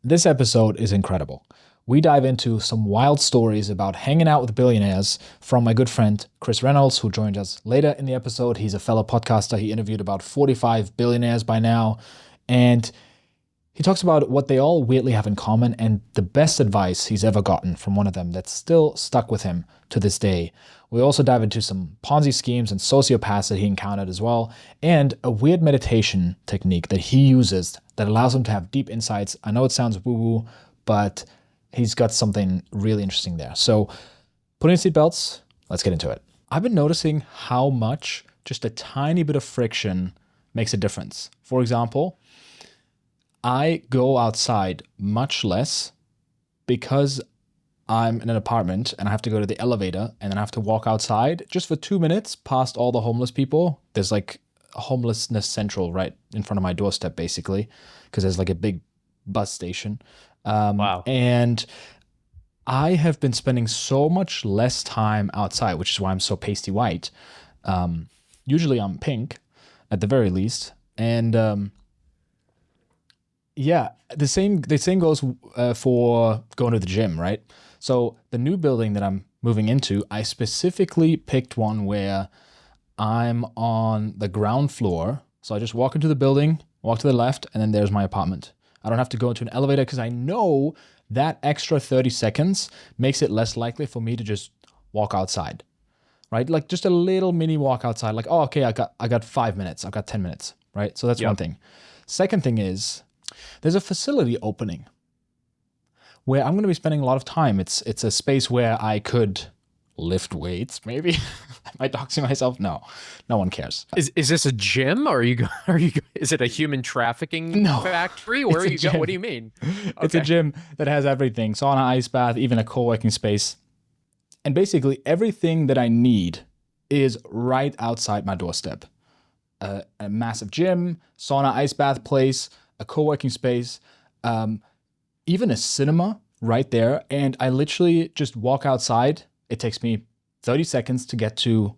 This episode is incredible. We dive into some wild stories about hanging out with billionaires from my good friend Chris Reynolds, who joined us later in the episode. He's a fellow podcaster. He interviewed about 45 billionaires by now. And he talks about what they all weirdly have in common and the best advice he's ever gotten from one of them that's still stuck with him to this day. We also dive into some Ponzi schemes and sociopaths that he encountered as well, and a weird meditation technique that he uses that allows him to have deep insights. I know it sounds woo-woo, but he's got something really interesting there. So put in your seatbelts, let's get into it. I've been noticing how much just a tiny bit of friction makes a difference. For example, I go outside much less because I'm in an apartment and I have to go to the elevator and then I have to walk outside just for 2 minutes past all the homeless people. There's like a homelessness central right in front of my doorstep, basically, because there's like a big bus station. Wow. And I have been spending so much less time outside, which is why I'm so pasty white. Usually I'm pink at the very least. And yeah, the same goes for going to the gym, right? So the new building that I'm moving into, I specifically picked one where I'm on the ground floor. So I just walk into the building, walk to the left, and then there's my apartment. I don't have to go into an elevator because I know that extra 30 seconds makes it less likely for me to just walk outside, right? Like just a little mini walk outside. Like, oh, okay, I got 5 minutes. I've got 10 minutes, right? So that's one thing. Second thing is there's a facility opening where I'm going to be spending a lot of time. It's a space where I could lift weights, maybe. Am I doxing myself? No one cares. Is this a gym, or is it a human trafficking factory? Where are you going? What do you mean? It's a gym that has everything: sauna, ice bath, even a co-working space. And basically everything that I need is right outside my doorstep. A massive gym, sauna, ice bath place, a co-working space, even a cinema right there. And I literally just walk outside. It takes me 30 seconds to get to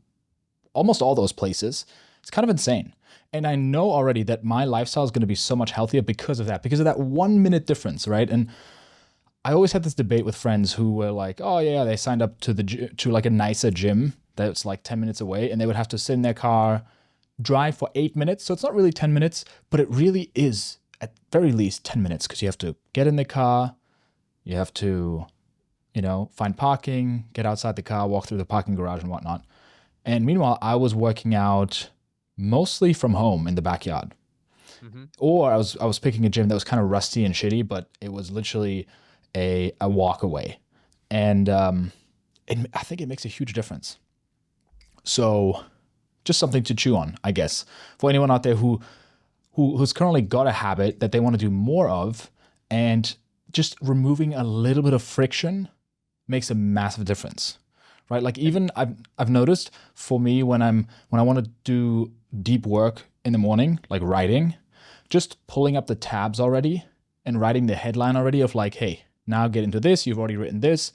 almost all those places. It's kind of insane. And I know already that my lifestyle is going to be so much healthier because of that 1 minute difference, right? And I always had this debate with friends who were like, oh yeah, they signed up to like a nicer gym that's like 10 minutes away, and they would have to sit in their car, drive for 8 minutes. So it's not really 10 minutes, but it really is at very least 10 minutes because you have to get in the car, you have to, find parking, get outside the car, walk through the parking garage and whatnot. And meanwhile, I was working out mostly from home in the backyard. Mm-hmm. Or I was picking a gym that was kind of rusty and shitty, but it was literally a walk away. And I think it makes a huge difference. So just something to chew on, I guess, for anyone out there who's currently got a habit that they want to do more of, and just removing a little bit of friction makes a massive difference, right? Like even I've noticed for me when I want to do deep work in the morning, like writing, just pulling up the tabs already and writing the headline already of like, hey, now get into this. You've already written this.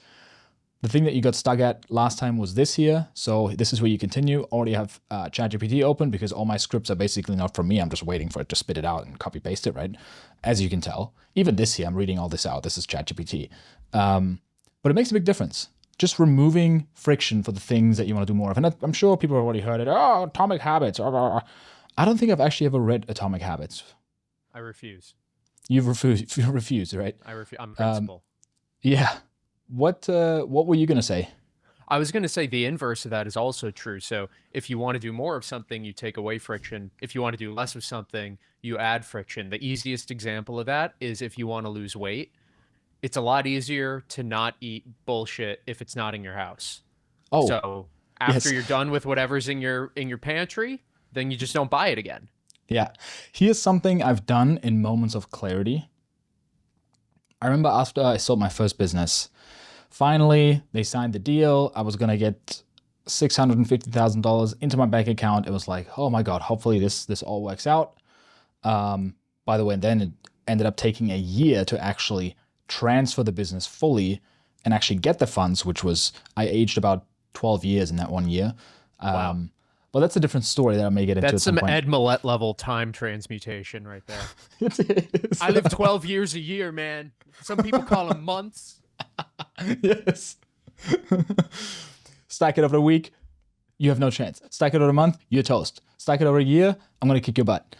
The thing that you got stuck at last time was this here. So this is where you continue. Already have ChatGPT open because all my scripts are basically not from me. I'm just waiting for it to spit it out and copy paste it, right? As you can tell. Even this here, I'm reading all this out. This is ChatGPT. But it makes a big difference. Just removing friction for the things that you want to do more of. And I'm sure people have already heard it. Oh, Atomic Habits. I don't think I've actually ever read Atomic Habits. I refuse. You refuse, right? I refuse. I'm principal. Yeah. What were you going to say? I was going to say the inverse of that is also true. So if you want to do more of something, you take away friction. If you want to do less of something, you add friction. The easiest example of that is if you want to lose weight. It's a lot easier to not eat bullshit if it's not in your house. Oh, so after you're done with whatever's in your pantry, then you just don't buy it again. Yeah. Here's something I've done in moments of clarity. I remember after I sold my first business, finally they signed the deal. I was going to get $650,000 into my bank account. It was like, oh my God, hopefully this all works out. By the way, then it ended up taking a year to actually transfer the business fully and actually get the funds, which was, I aged about 12 years in that 1 year. Wow. Well, that's a different story that I may get into at That's some some point. Ed Millett level time transmutation right there. It is. I live 12 years a year, man. Some people call them months. Yes. Stack it over a week, you have no chance. Stack it over a month, you're toast. Stack it over a year, I'm gonna kick your butt.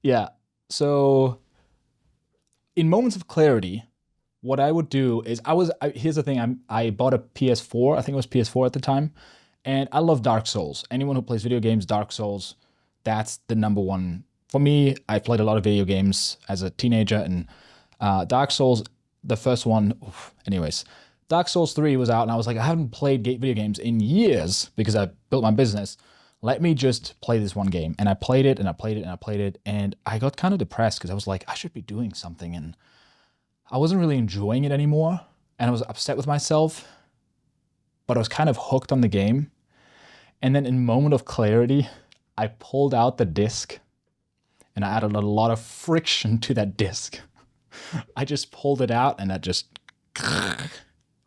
Yeah. So, in moments of clarity, what I would do is here's the thing. I bought a PS4. I think it was PS4 at the time, and I love Dark Souls. Anyone who plays video games, Dark Souls, that's the number one for me. I played a lot of video games as a teenager, and Dark Souls, the first one. Anyways, Dark Souls 3 was out, and I was like, I haven't played video games in years because I built my business. Let me just play this one game. And I played it, and I played it, and I played it, and I got kind of depressed because I was like, I should be doing something, and I wasn't really enjoying it anymore, and I was upset with myself, but I was kind of hooked on the game. And then in a moment of clarity, I pulled out the disc, and I added a lot of friction to that disc. I just pulled it out, and I just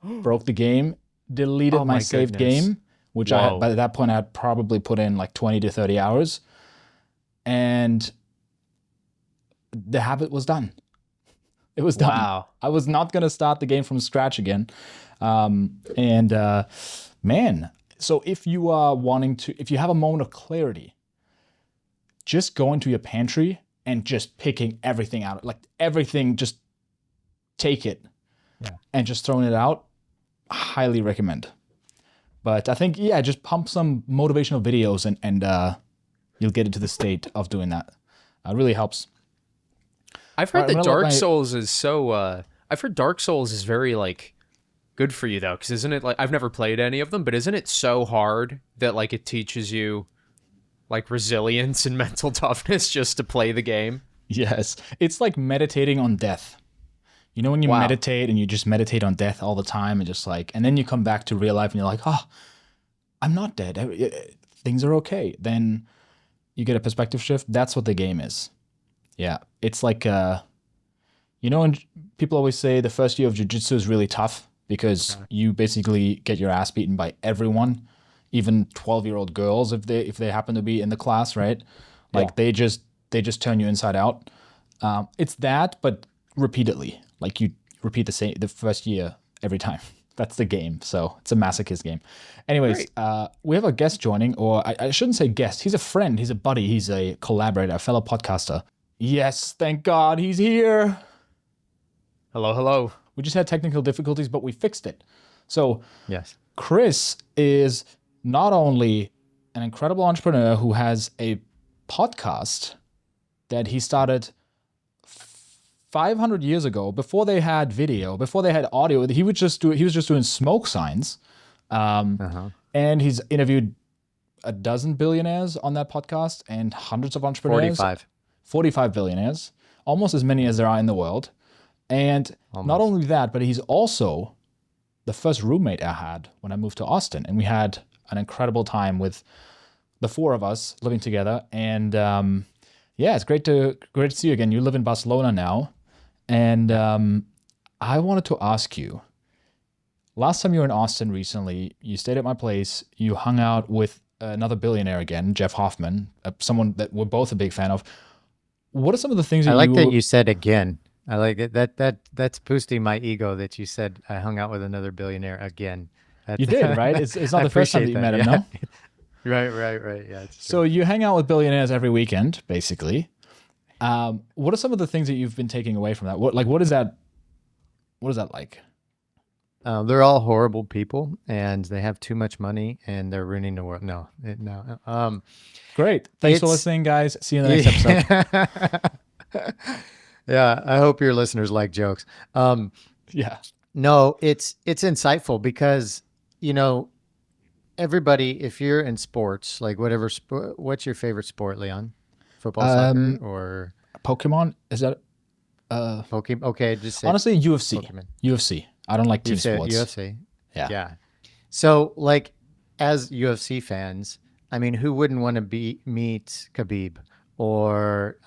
broke the game, deleted my saved game, which by that point I had probably put in like 20 to 30 hours, and the habit was done. It was done. Wow. I was not going to start the game from scratch again. Man, so if you are if you have a moment of clarity, just go into your pantry and just picking everything out, like everything, just take it and just throwing it out. Highly recommend. But I think, just pump some motivational videos and you'll get into the state of doing that. It really helps. I've heard that Dark Souls is so. I've heard Dark Souls is very like good for you though, because isn't it like I've never played any of them, but isn't it so hard that like it teaches you like resilience and mental toughness just to play the game? Yes, it's like meditating on death. You know when you meditate and you just meditate on death all the time and just like, and then you come back to real life and you're like, oh, I'm not dead. Things are okay. Then you get a perspective shift. That's what the game is. Yeah, it's like, and people always say the first year of jiu-jitsu is really tough because you basically get your ass beaten by everyone, even 12-year-old girls if they happen to be in the class, right? Like they just turn you inside out. It's that, but repeatedly. Like you repeat the first year every time. That's the game. So it's a masochist game. Anyways, we have a guest joining, or I shouldn't say guest. He's a friend. He's a buddy. He's a collaborator, a fellow podcaster. Yes, thank God he's here. Hello, hello. We just had technical difficulties, but we fixed it. So, yes, Chris is not only an incredible entrepreneur who has a podcast that he started 500 years ago, before they had video, before they had audio. He was just doing smoke signs, and he's interviewed a dozen billionaires on that podcast and hundreds of entrepreneurs. 45 billionaires, almost as many as there are in the world. And not only that, but he's also the first roommate I had when I moved to Austin. And we had an incredible time with the four of us living together. And it's great to see you again. You live in Barcelona now. And I wanted to ask you, last time you were in Austin recently, you stayed at my place, you hung out with another billionaire again, Jeff Hoffman, someone that we're both a big fan of. What are some of the things that you said again? I like it. That's boosting my ego that you said I hung out with another billionaire again. You did, right? It's not the first time that you met him, no? Right. Yeah. So you hang out with billionaires every weekend, basically. What are some of the things that you've been taking away from that? What is that like? They're all horrible people, and they have too much money, and they're ruining the world. No. Great. Thanks for listening, guys. See you in the next episode. Yeah, I hope your listeners like jokes. Yeah. No, it's insightful because, everybody, if you're in sports, like whatever sport, what's your favorite sport, Leon? Football, soccer, or Pokemon? Is that Pokemon? Okay, just say honestly, UFC. Pokemon. UFC. I don't like team sports. UFC. Yeah. So, like, as UFC fans, I mean, who wouldn't want to meet Khabib or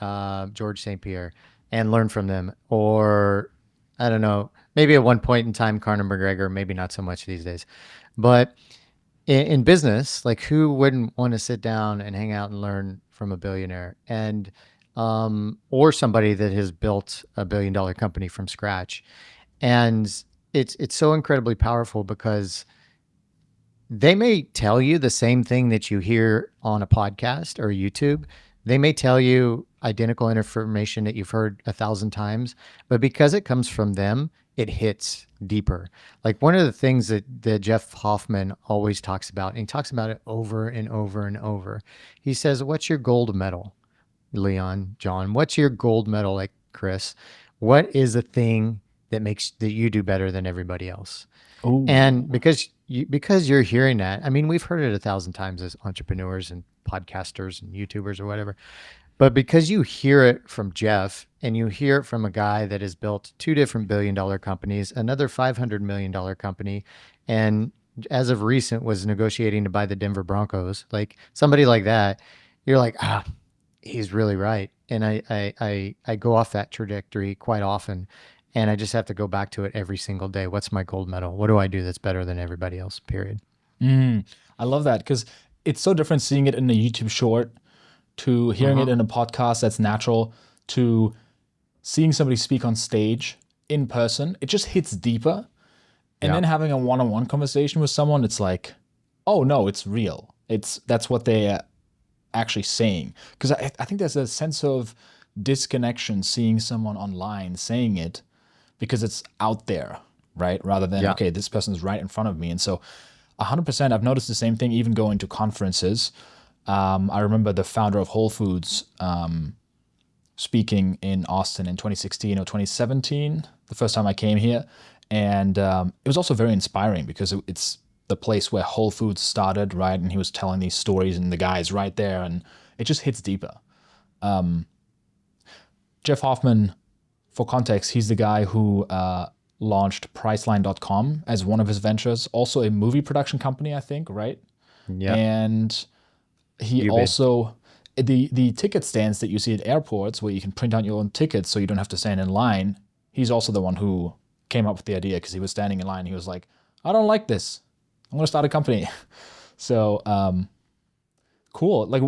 George St. Pierre and learn from them? Or, I don't know, maybe at one point in time, Conor McGregor, maybe not so much these days. But in business, like who wouldn't want to sit down and hang out and learn from a billionaire and or somebody that has built $1 billion company from scratch. And it's so incredibly powerful because they may tell you the same thing that you hear on a podcast or YouTube. They may tell you identical information that you've heard 1,000 times, but because it comes from them, it hits deeper. Like one of the things that Jeff Hoffman always talks about, and he talks about it over and over and over. He says, what's your gold medal, Leon, John? What's your gold medal, like Chris? What is the thing that you do better than everybody else? Ooh. And because you're hearing that, I mean, we've heard it 1,000 times as entrepreneurs and podcasters and YouTubers or whatever, but because you hear it from Jeff and you hear it from a guy that has built 2 different $1 billion companies, another $500 million company, and as of recent was negotiating to buy the Denver Broncos, like somebody like that, you're like, he's really right. And I go off that trajectory quite often. And I just have to go back to it every single day. What's my gold medal? What do I do that's better than everybody else, period? I love that because it's so different seeing it in a YouTube short to hearing it in a podcast that's natural to seeing somebody speak on stage in person. It just hits deeper. And then having a one-on-one conversation with someone, it's like, oh, no, it's real. That's what they're actually saying. Because I think there's a sense of disconnection seeing someone online saying it because it's out there, right? Rather than, okay, this person's right in front of me. And so 100%, I've noticed the same thing even going to conferences. I remember the founder of Whole Foods speaking in Austin in 2016 or 2017, the first time I came here. And it was also very inspiring because it's the place where Whole Foods started, right? And he was telling these stories and the guy's right there and it just hits deeper. Jeff Hoffman, for context, he's the guy who launched Priceline.com as one of his ventures, also a movie production company, I think, right? Yeah. And he also, the ticket stands that you see at airports where you can print out your own tickets so you don't have to stand in line, he's also the one who came up with the idea because he was standing in line. He was like, I don't like this. I'm going to start a company. So cool. Like,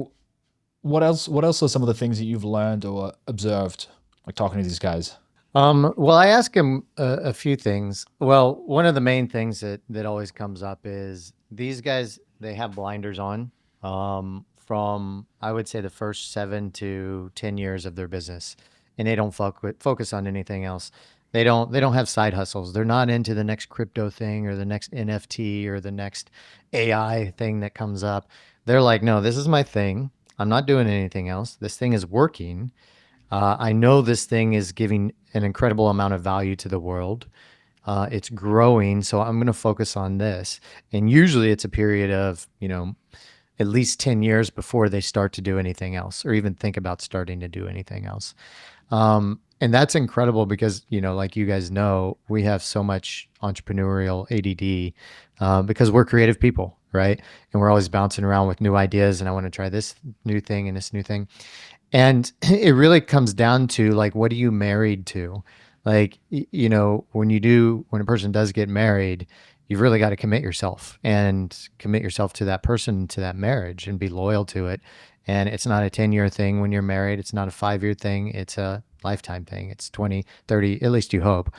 what else are some of the things that you've learned or observed, like talking to these guys? Well, I ask him a few things. Well, one of the main things that always comes up is these guys, they have blinders on from, I would say, the first 7 to 10 years of their business, and they don't focus on anything else. They don't have side hustles. They're not into the next crypto thing or the next NFT or the next AI thing that comes up. They're like, no, this is my thing. I'm not doing anything else. This thing is working. I know this thing is giving an incredible amount of value to the world. It's growing, so I'm going to focus on this. And usually it's a period of, at least 10 years before they start to do anything else or even think about starting to do anything else. And that's incredible because, like you guys know, we have so much entrepreneurial ADD because we're creative people, right? And we're always bouncing around with new ideas and I want to try this new thing and this new thing. And it really comes down to like, what are you married to? Like, when a person does get married, you've really got to commit yourself to that person, to that marriage and be loyal to it. And it's not a 10-year thing when you're married. It's not a 5-year thing. It's a lifetime thing. It's 20, 30, at least you hope.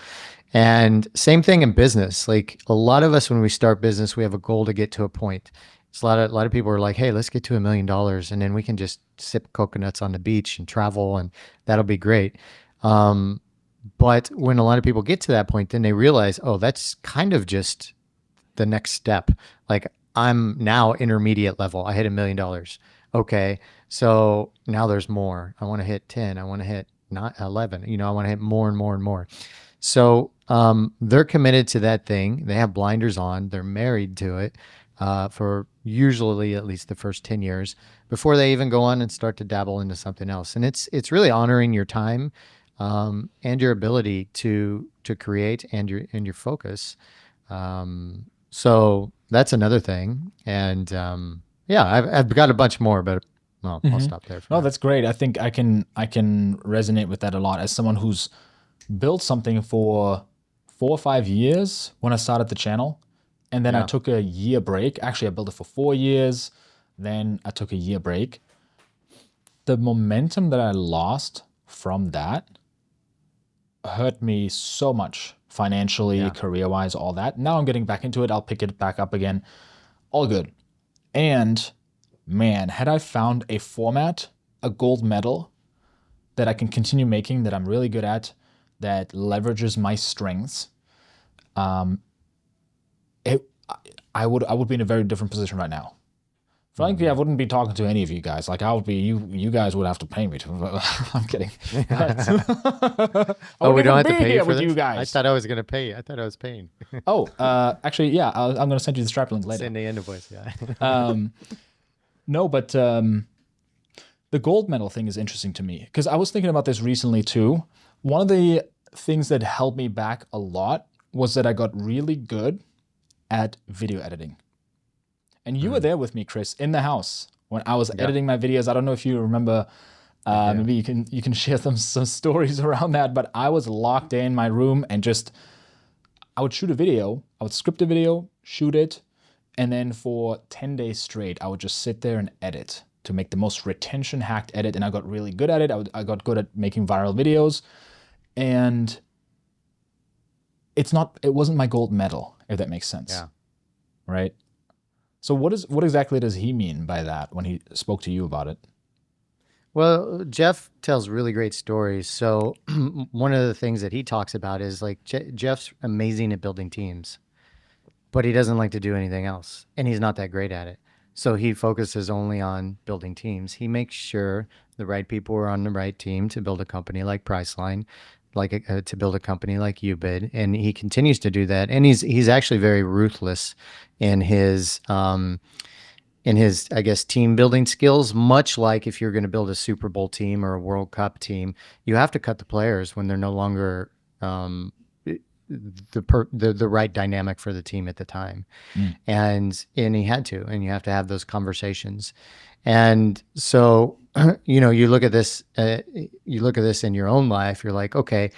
And same thing in business. Like a lot of us, when we start business, we have a goal to get to a point. It's a lot of people are like, hey, let's get to $1 million and then we can just sip coconuts on the beach and travel and that'll be great. But when a lot of people get to that point, then they realize, oh, that's kind of just the next step. Like I'm now intermediate level. I hit $1 million. Okay. So now there's more. I want to hit 10. I want to hit not 11. I want to hit more and more and more. So they're committed to that thing. They have blinders on. They're married to it for usually at least the first 10 years before they even go on and start to dabble into something else. And it's really honoring your time and your ability to create and your focus. So that's another thing. And I've got a bunch more, but I'll stop there. No, that's great. I think I can resonate with that a lot as someone who's built something for 4 or 5 years when I started the channel. And then I took a year break. Actually, I built it for 4 years. Then I took a year break. The momentum that I lost from that hurt me so much financially, career-wise, all that. Now I'm getting back into it. I'll pick it back up again. All good. And man, had I found a format, a gold medal that I can continue making, that I'm really good at, that leverages my strengths, I would be in a very different position right now. Frankly, I wouldn't be talking to any of you guys. Like I would be, you guys would have to pay me to. I'm kidding. Oh, we don't have to pay you for this? You guys. I thought I was going to pay you. I thought I was paying. Actually, yeah, I'm going to send you the Stripe link later. Send the invoice, yeah. No, but the gold medal thing is interesting to me because I was thinking about this recently too. One of the things that held me back a lot was that I got really good at video editing. And you were there with me, Chris, in the house when I was editing my videos. I don't know if you remember. Maybe you can share some stories around that. But I was locked in my room and I would shoot a video. I would script a video, shoot it, and then for 10 days straight, I would just sit there and edit to make the most retention-hacked edit. And I got really good at it. I got good at making viral videos, and it wasn't my gold medal, if that makes sense. Yeah. Right. So what exactly does he mean by that when he spoke to you about it? Well, Jeff tells really great stories. So one of the things that he talks about is like Jeff's amazing at building teams, but he doesn't like to do anything else. And he's not that great at it. So he focuses only on building teams. He makes sure the right people are on the right team to build a company like Priceline, to build a company like Ubid, and he continues to do that. And he's actually very ruthless in his I guess team building skills. Much like if you're going to build a Super Bowl team or a World Cup team, you have to cut the players when they're no longer the right dynamic for the team at the time. And he had to, and you have to have those conversations. And so, you look at this in your own life, you're like, okay,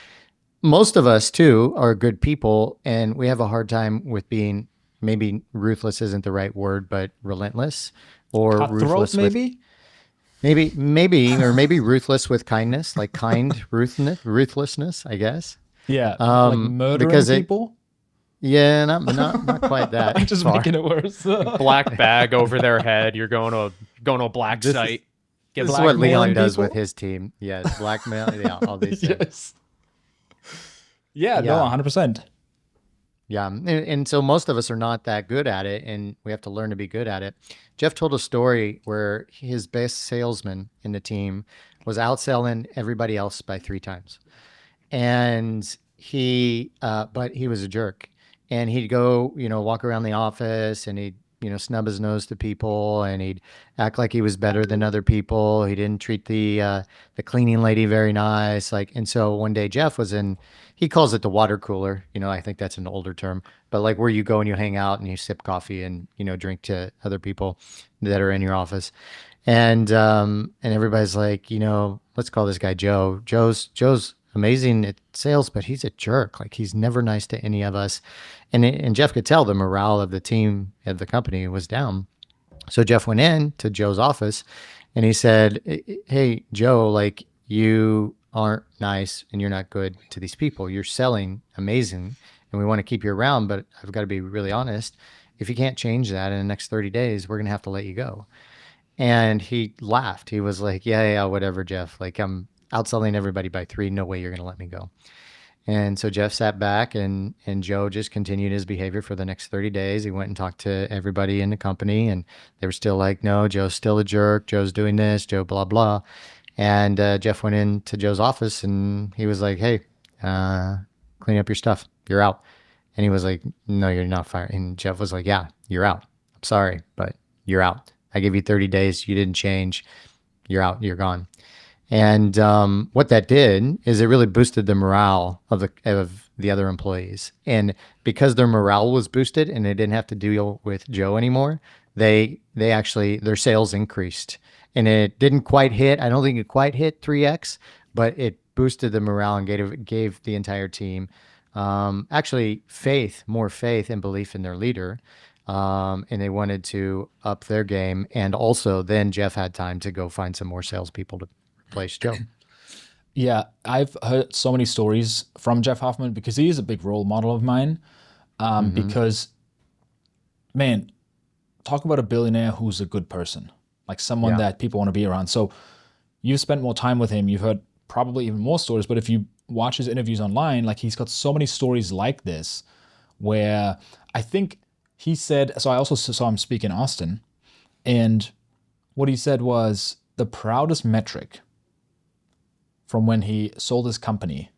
most of us too are good people, and we have a hard time with being, maybe ruthless isn't the right word, but relentless or ruthless. Maybe ruthless with kindness, like ruthlessness, I guess. Yeah. Like murdering people. Yeah, not quite that. I'm just making it worse. Black bag over their head. You're going to a black site. This is what Leon does with his team. Yes, blackmail. Yeah, all these things. Yes. Yeah, no, 100%. Yeah, and so most of us are not that good at it, and we have to learn to be good at it. Jeff told a story where his best salesman in the team was outselling everybody else by 3 times, and but he was a jerk. And he'd go, walk around the office, and he'd, snub his nose to people, and he'd act like he was better than other people. He didn't treat the cleaning lady very nice. And so one day Jeff was he calls it the water cooler. I think that's an older term, but like where you go and you hang out and you sip coffee and, drink to other people that are in your office. And everybody's like, let's call this guy Joe. Joe's amazing at sales, but he's a jerk. Like he's never nice to any of us. And Jeff could tell the morale of the team, of the company, was down. So Jeff went in to Joe's office and he said, hey, Joe, like you aren't nice and you're not good to these people. You're selling amazing and we want to keep you around, but I've got to be really honest. If you can't change that in the next 30 days, we're going to have to let you go. And he laughed. He was like, yeah, whatever, Jeff. Like I'm outselling everybody by 3. No way you're going to let me go. And so Jeff sat back and Joe just continued his behavior for the next 30 days. He went and talked to everybody in the company and they were still like, no, Joe's still a jerk. Joe's doing this, Joe, blah, blah. And Jeff went into Joe's office and he was like, hey, clean up your stuff. You're out. And he was like, no, you're not fired. And Jeff was like, yeah, you're out. I'm sorry, but you're out. I gave you 30 days. You didn't change. You're out. You're gone. And what that did is it really boosted the morale of the other employees. And because their morale was boosted and they didn't have to deal with Joe anymore, they actually, their sales increased. And it didn't quite hit, I don't think it quite hit 3x, but it boosted the morale and gave the entire team Actually, more faith and belief in their leader. And they wanted to up their game. And also, then Jeff had time to go find some more salespeople to replace Joe. Yeah, I've heard so many stories from Jeff Hoffman because he is a big role model of mine. Because, man, talk about a billionaire who's a good person, like someone Yeah. that people want to be around. So you've spent more time with him. You've heard probably even more stories. But if you watch his interviews online, like he's got so many stories like this where I think he said, so I also saw him speak in Austin. And what he said was the proudest metric from when he sold his company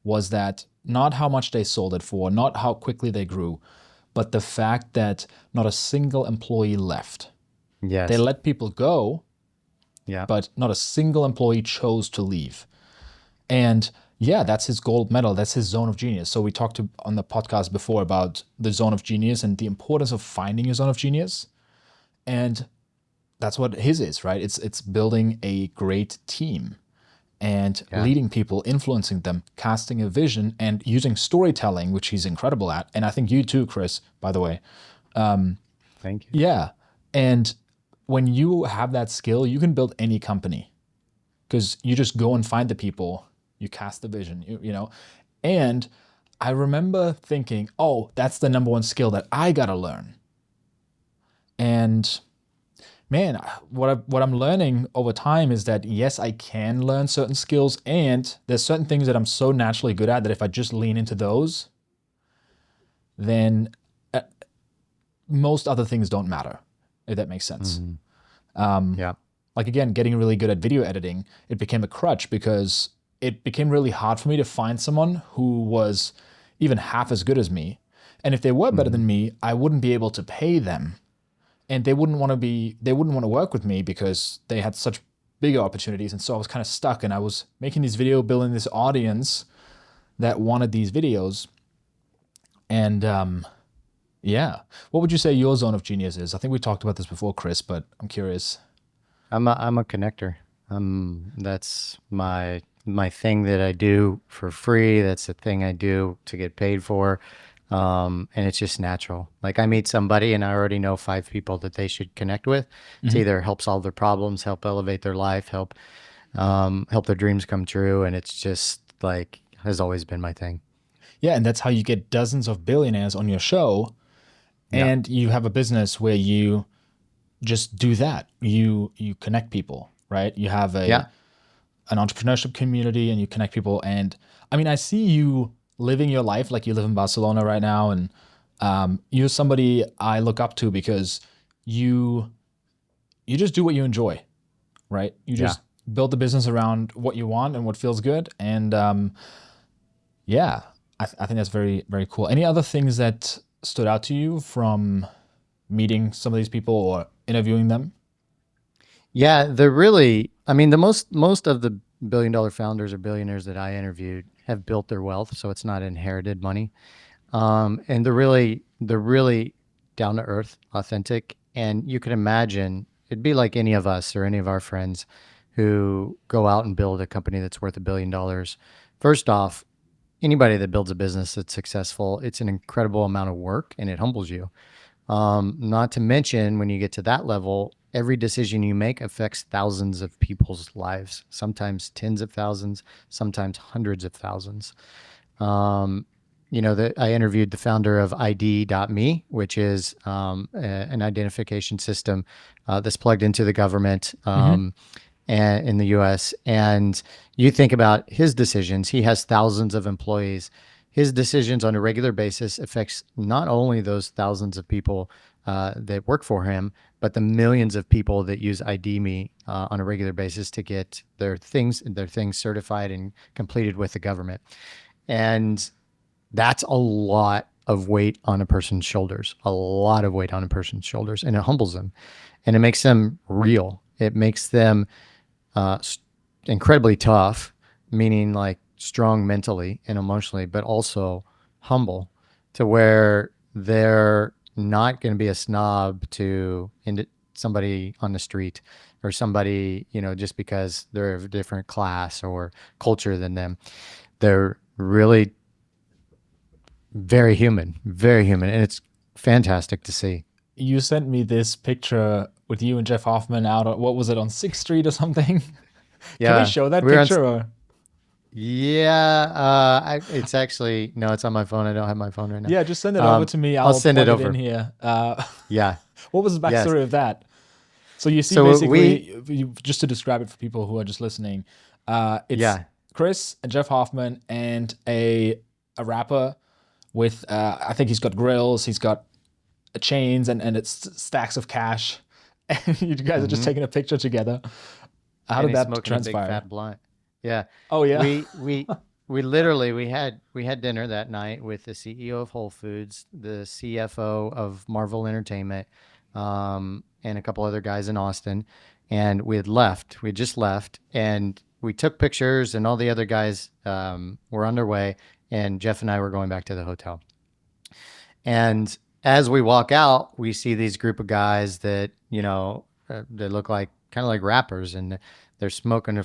was that not how much they sold it for, not how quickly they grew, but the fact that not a single employee left. Yes. They let people go, Yeah. but not a single employee chose to leave. And yeah, that's his gold medal. That's his zone of genius. So we talked on the podcast before about the zone of genius and the importance of finding your zone of genius. And that's what his is, right? It's building a great team and leading people, influencing them, casting a vision, and using storytelling, which he's incredible at. And I think you too, Chris, by the way. Thank you. Yeah. And when you have that skill, you can build any company because you just go and find the people, you cast the vision, you know. And I remember thinking, oh, that's the number one skill that I got to learn. And man, what I'm learning over time is that yes, I can learn certain skills, and there's certain things that I'm so naturally good at that if I just lean into those, then most other things don't matter, if that makes sense. Yeah. Like again, getting really good at video editing, it became a crutch because it became really hard for me to find someone who was even half as good as me. And if they were better than me, I wouldn't be able to pay them. And they wouldn't want to work with me because they had such bigger opportunities. And so I was kind of stuck, and I was making these videos, building this audience that wanted these videos. And yeah, what would you say your zone of genius is? I think we talked about this before, Chris, but I'm curious. I'm a connector. That's my thing that I do for free. That's the thing I do to get paid for. And it's just natural. Like I meet somebody and I already know 5 people that they should connect with to either help solve their problems, help elevate their life, help their dreams come true. And it's just like, has always been my thing. Yeah, and that's how you get dozens of billionaires on your show. And you have a business where you just do that. You connect people, right? You have an entrepreneurship community and you connect people. And I mean, I see you living your life like you live in Barcelona right now. And you're somebody I look up to because you just do what you enjoy, right? You just build the business around what you want and what feels good. And I think that's very, very cool. Any other things that stood out to you from meeting some of these people or interviewing them? Yeah, they're really, I mean, the most of the $1 billion founders or billionaires that I interviewed have built their wealth, so it's not inherited money. And they're really down to earth, authentic. And you can imagine it'd be like any of us or any of our friends who go out and build a company that's worth $1 billion. First off, anybody that builds a business that's successful, it's an incredible amount of work and it humbles you. Not to mention when you get to that level, every decision you make affects thousands of people's lives, sometimes tens of thousands, sometimes hundreds of thousands. I interviewed the founder of ID.me, which is an identification system that's plugged into the government and in the US. And you think about his decisions, he has thousands of employees. His decisions on a regular basis affects not only those thousands of people that work for him, but the millions of people that use ID.me on a regular basis to get their things certified and completed with the government. And that's a lot of weight on a person's shoulders, and it humbles them and it makes them real. It makes them incredibly tough, meaning like strong mentally and emotionally, but also humble to where they're not going to be a snob to somebody on the street or somebody, just because they're of a different class or culture than them. They're really very human, and it's fantastic to see. You sent me this picture with you and Jeff Hoffman out. What was it, on 6th Street or something? Yeah, Can we show that we were on picture? Or? it's actually no, it's on my phone. I don't have my phone right now. Yeah, just send it over to me. I'll send it plug over in here. Yeah. What was the backstory of that? So you see, So basically, just to describe it for people who are just listening, it's Chris and Jeff Hoffman and a rapper with, I think he's got grills, he's got chains, and it's stacks of cash. And you guys are just taking a picture together. How did that transpire? A big fat blunt. Yeah. Oh yeah. We literally we had dinner that night with the CEO of Whole Foods, the CFO of Marvel Entertainment, and a couple other guys in Austin, and we had just left, and we took pictures, and all the other guys were on their way, and Jeff and I were going back to the hotel. And as we walk out, we see these group of guys that they look like kind of like rappers, and they're smoking.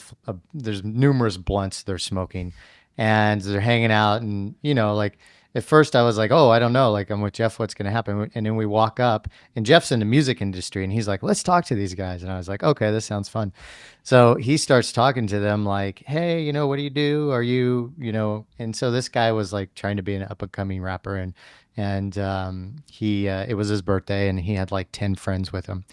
There's numerous blunts they're smoking, and they're hanging out. And like at first I was like, oh, I don't know. Like I'm with Jeff, what's going to happen? And then we walk up, and Jeff's in the music industry, and he's like, let's talk to these guys. And I was like, okay, this sounds fun. So he starts talking to them like, hey, what do you do? Are you, And so this guy was like trying to be an up and coming rapper, and he it was his birthday, and he had like 10 friends with him,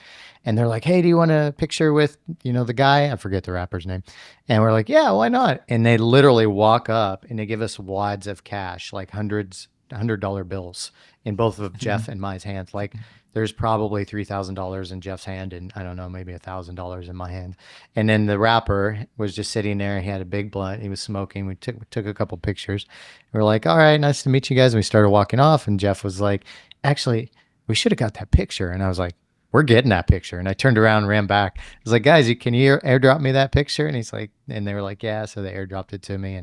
and they're like, hey, do you want a picture with the guy? I forget the rapper's name. And we're like, yeah, why not? And they literally walk up and they give us wads of cash, like $100 bills in both of Jeff and my hands. Like there's probably $3,000 in Jeff's hand, and I don't know, maybe $1,000 in my hand. And then the rapper was just sitting there. He had a big blunt. He was smoking. We took a couple pictures. We're like, all right, nice to meet you guys. And we started walking off, and Jeff was like, actually, we should have got that picture. And I was like, we're getting that picture. And I turned around and ran back. I was like, guys, can you airdrop me that picture? And he's like, and they were like, yeah. So they airdropped it to me,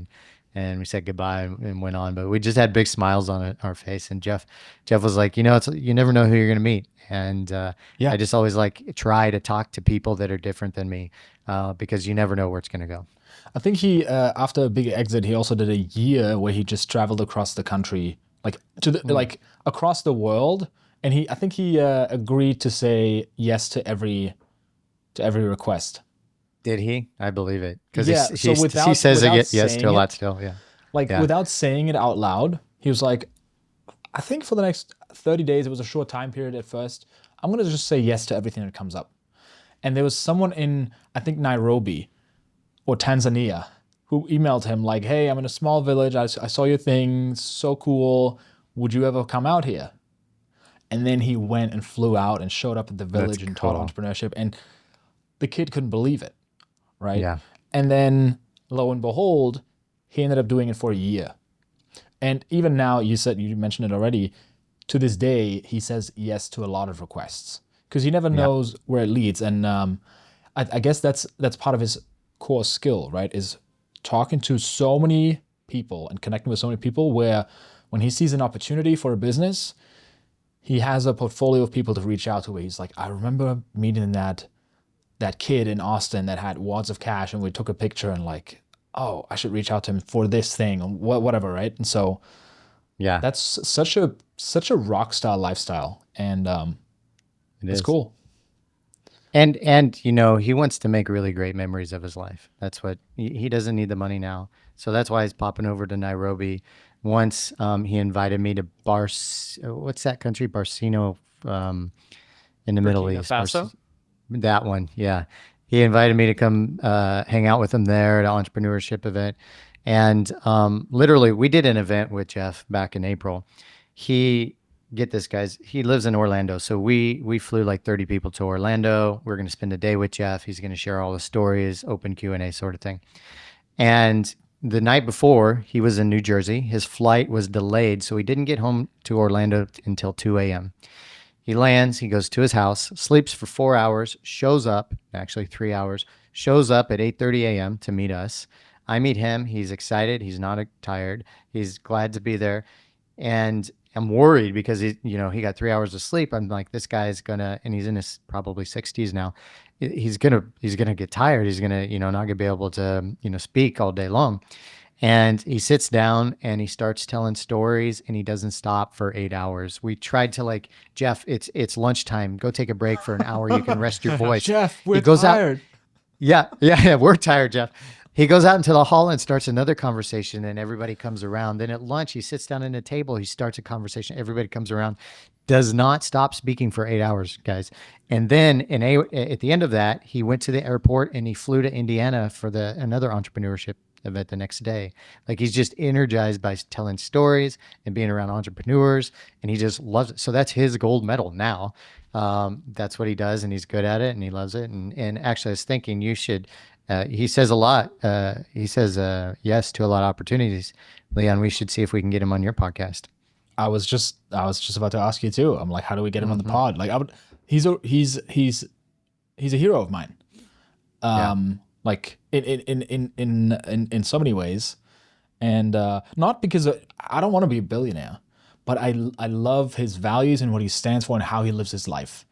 and we said goodbye and went on. But we just had big smiles on our face. And Jeff was like, you never know who you're going to meet. And I just always try to talk to people that are different than me, because you never know where it's going to go. I think he, after a big exit, he also did a year where he just traveled across the country, like across the world. And I think he agreed to say yes to every request. Did he? I believe it, because he says yes to a lot still. Yeah, without saying it out loud, he was like, I think for the next 30 days, it was a short time period at first, I'm gonna just say yes to everything that comes up. And there was someone in, I think, Nairobi or Tanzania who emailed him like, hey, I'm in a small village. I saw your thing, so cool. Would you ever come out here? And then he went and flew out and showed up at the village and taught entrepreneurship. And the kid couldn't believe it, right? Yeah. And then, lo and behold, he ended up doing it for a year. And even now, you mentioned it already, to this day, he says yes to a lot of requests because he never knows where it leads. And I guess that's part of his core skill, right? Is talking to so many people and connecting with so many people where when he sees an opportunity for a business, he has a portfolio of people to reach out to where he's like, I remember meeting that kid in Austin that had wads of cash, and we took a picture and like, oh, I should reach out to him for this thing or whatever, right? And so that's such a rock star lifestyle, and it's cool. And he wants to make really great memories of his life. That's what he doesn't need the money now. So that's why he's popping over to Nairobi. Once he invited me to what's that country? Barcino, in the Middle East. Faso? That one, yeah. He invited me to come hang out with him there at an entrepreneurship event. And literally, we did an event with Jeff back in April. Get this, guys, he lives in Orlando. So we flew like 30 people to Orlando. We're going to spend a day with Jeff. He's going to share all the stories, open Q&A sort of thing. And the night before, he was in New Jersey. His flight was delayed, so he didn't get home to Orlando until 2 a.m. He lands, he goes to his house, sleeps for 4 hours, shows up, actually 3 hours, shows up at 8:30 a.m. to meet us. I meet him. He's excited. He's not tired. He's glad to be there. And I'm worried because he got 3 hours of sleep. I'm like, this guy's gonna, and he's in his probably 60s now. He's gonna get tired. He's gonna, not gonna be able to, speak all day long. And he sits down and he starts telling stories and he doesn't stop for 8 hours. We tried to like, Jeff, it's lunchtime. Go take a break for an hour. You can rest your voice. Jeff, we're He goes out. tired. Yeah. We're tired, Jeff. He goes out into the hall and starts another conversation, and everybody comes around. Then at lunch, he sits down at a table. He starts a conversation. Everybody comes around. Does not stop speaking for 8 hours, guys. And then at the end of that, he went to the airport and he flew to Indiana for another entrepreneurship event the next day. Like, he's just energized by telling stories and being around entrepreneurs, and he just loves it. So that's his gold medal now. That's what he does, and he's good at it, and he loves it. And actually, I was thinking you should. He says a lot. He says yes to a lot of opportunities. Leon, we should see if we can get him on your podcast. I was just about to ask you too. I'm like, how do we get him on the pod? Like, he's a hero of mine. Like in so many ways, and not because I don't want to be a billionaire, but I love his values and what he stands for and how he lives his life.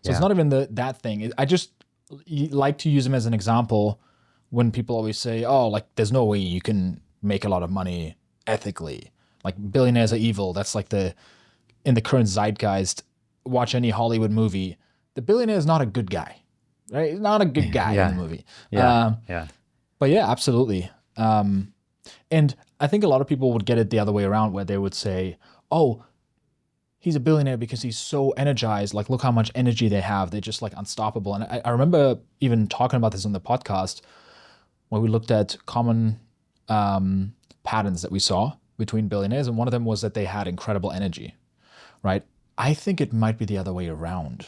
So it's not even that thing. I just like to use him as an example when people always say, oh, like, there's no way you can make a lot of money ethically. Like, billionaires are evil. That's like in the current zeitgeist. Watch any Hollywood movie. The billionaire is not a good guy, right? He's not a good guy in the movie. But yeah, absolutely. And I think a lot of people would get it the other way around, where they would say, oh, he's a billionaire because he's so energized. Like, look how much energy they have. They're just like unstoppable. And I remember even talking about this on the podcast when we looked at common patterns that we saw between billionaires. And one of them was that they had incredible energy, right? I think it might be the other way around.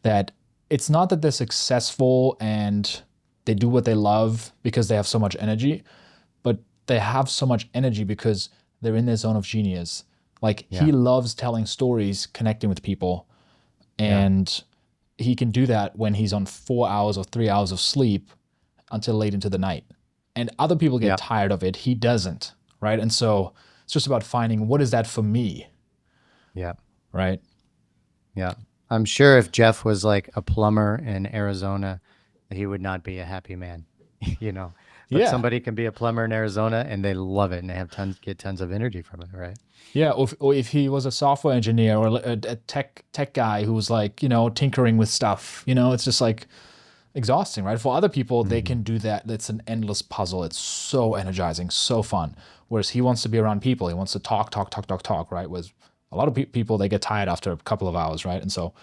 That it's not that they're successful and they do what they love because they have so much energy, but they have so much energy because they're in their zone of genius. Like, he loves telling stories, connecting with people, and he can do that when he's on 4 hours or 3 hours of sleep until late into the night. And other people get tired of it. He doesn't, right? And so it's just about finding, what is that for me? Yeah. Right? Yeah. I'm sure if Jeff was like a plumber in Arizona, he would not be a happy man, you know. But somebody can be a plumber in Arizona and they love it and they get tons of energy from it, right? Yeah, or if he was a software engineer or a tech guy who was like, you know, tinkering with stuff, you know, it's just like exhausting, right? For other people, they can do that. It's an endless puzzle. It's so energizing, so fun. Whereas he wants to be around people. He wants to talk, right? Whereas a lot of people, they get tired after a couple of hours, right? And so,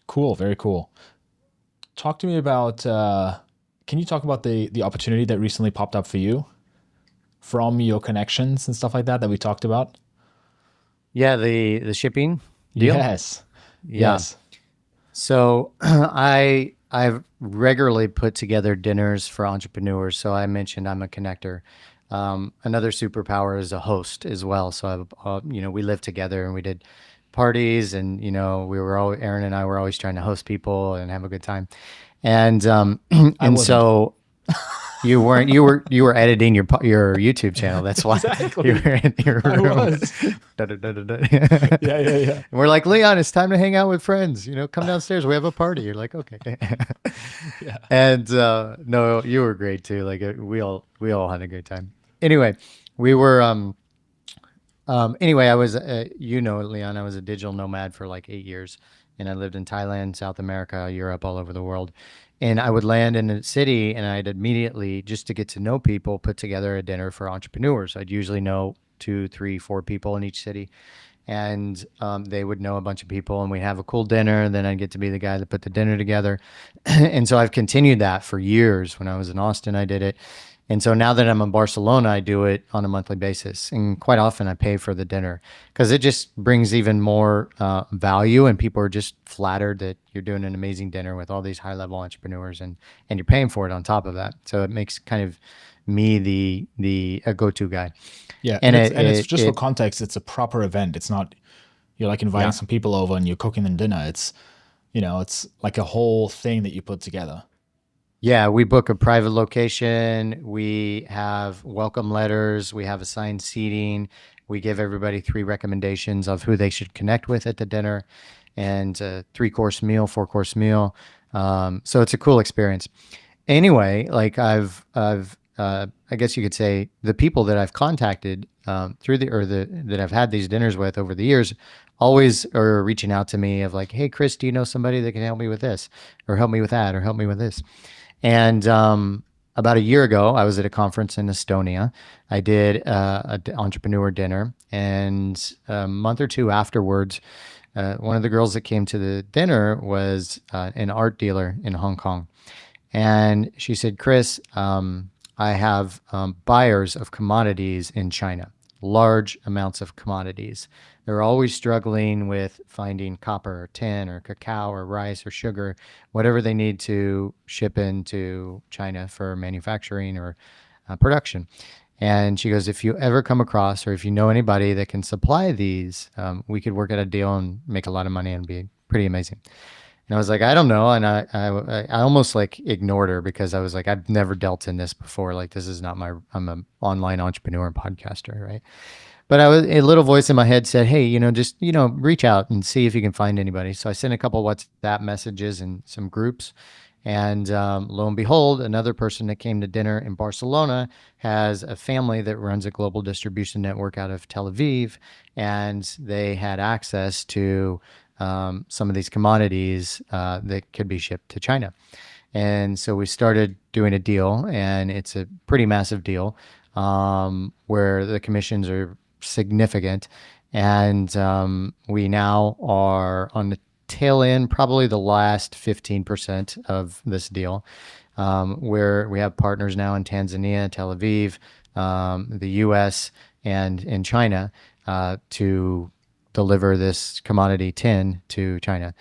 cool, very cool. Talk to me about, can you talk about the opportunity that recently popped up for you from your connections and stuff like that we talked about? Yeah, the shipping deal? Yes. Yeah. Yes. So I've regularly put together dinners for entrepreneurs. So I mentioned I'm a connector. Another superpower is a host as well. So we lived together and we did parties, and Aaron and I were always trying to host people and have a good time. And so you were editing your YouTube channel. That's why Exactly. you were in your room. I was. Yeah. And we're like, Leon, it's time to hang out with friends. Come downstairs. We have a party. You're like, okay. Yeah. And no, you were great too. Like we all had a good time. Anyway, we were anyway, I was Leon, I was a digital nomad for like 8 years, and I lived in Thailand, South America, Europe, all over the world. And I would land in a city and I'd immediately, just to get to know people, put together a dinner for entrepreneurs. I'd usually know 2, 3, 4 people in each city. And they would know a bunch of people, and we'd have a cool dinner. And then I'd get to be the guy that put the dinner together. And so I've continued that for years. When I was in Austin, I did it. And so now that I'm in Barcelona, I do it on a monthly basis. And quite often I pay for the dinner because it just brings even more value, and people are just flattered that you're doing an amazing dinner with all these high-level entrepreneurs, and you're paying for it on top of that. So it makes kind of me the go-to guy. Yeah, and it's just for context, it's a proper event. It's not you're like inviting some people over and you're cooking them dinner. It's it's like a whole thing that you put together. Yeah, we book a private location. We have welcome letters. We have assigned seating. We give everybody 3 recommendations of who they should connect with at the dinner, and a 3-course meal, 4-course meal. So it's a cool experience. Anyway, like I've I guess you could say the people that I've contacted that I've had these dinners with over the years always are reaching out to me of like, hey, Chris, do you know somebody that can help me with this or help me with that or help me with this? And about a year ago, I was at a conference in Estonia. I did an entrepreneur dinner, and a month or two afterwards, one of the girls that came to the dinner was an art dealer in Hong Kong. And she said, Chris, I have buyers of commodities in China, large amounts of commodities. They're always struggling with finding copper or tin or cacao or rice or sugar, whatever they need to ship into China for manufacturing or production. And she goes, if you ever come across or if you know anybody that can supply these, we could work out a deal and make a lot of money and be pretty amazing. And I was like, I don't know. And I almost like ignored her because I was like, I've never dealt in this before. Like, this is not I'm an online entrepreneur and podcaster, right? But a little voice in my head said, hey, just, reach out and see if you can find anybody. So I sent a couple WhatsApp messages in some groups. And lo and behold, another person that came to dinner in Barcelona has a family that runs a global distribution network out of Tel Aviv. And they had access to some of these commodities that could be shipped to China. And so we started doing a deal, and it's a pretty massive deal where the commissions are significant. And we now are on the tail end, probably the last 15% of this deal, where we have partners now in Tanzania, Tel Aviv, the US, and in China to deliver this commodity tin to China.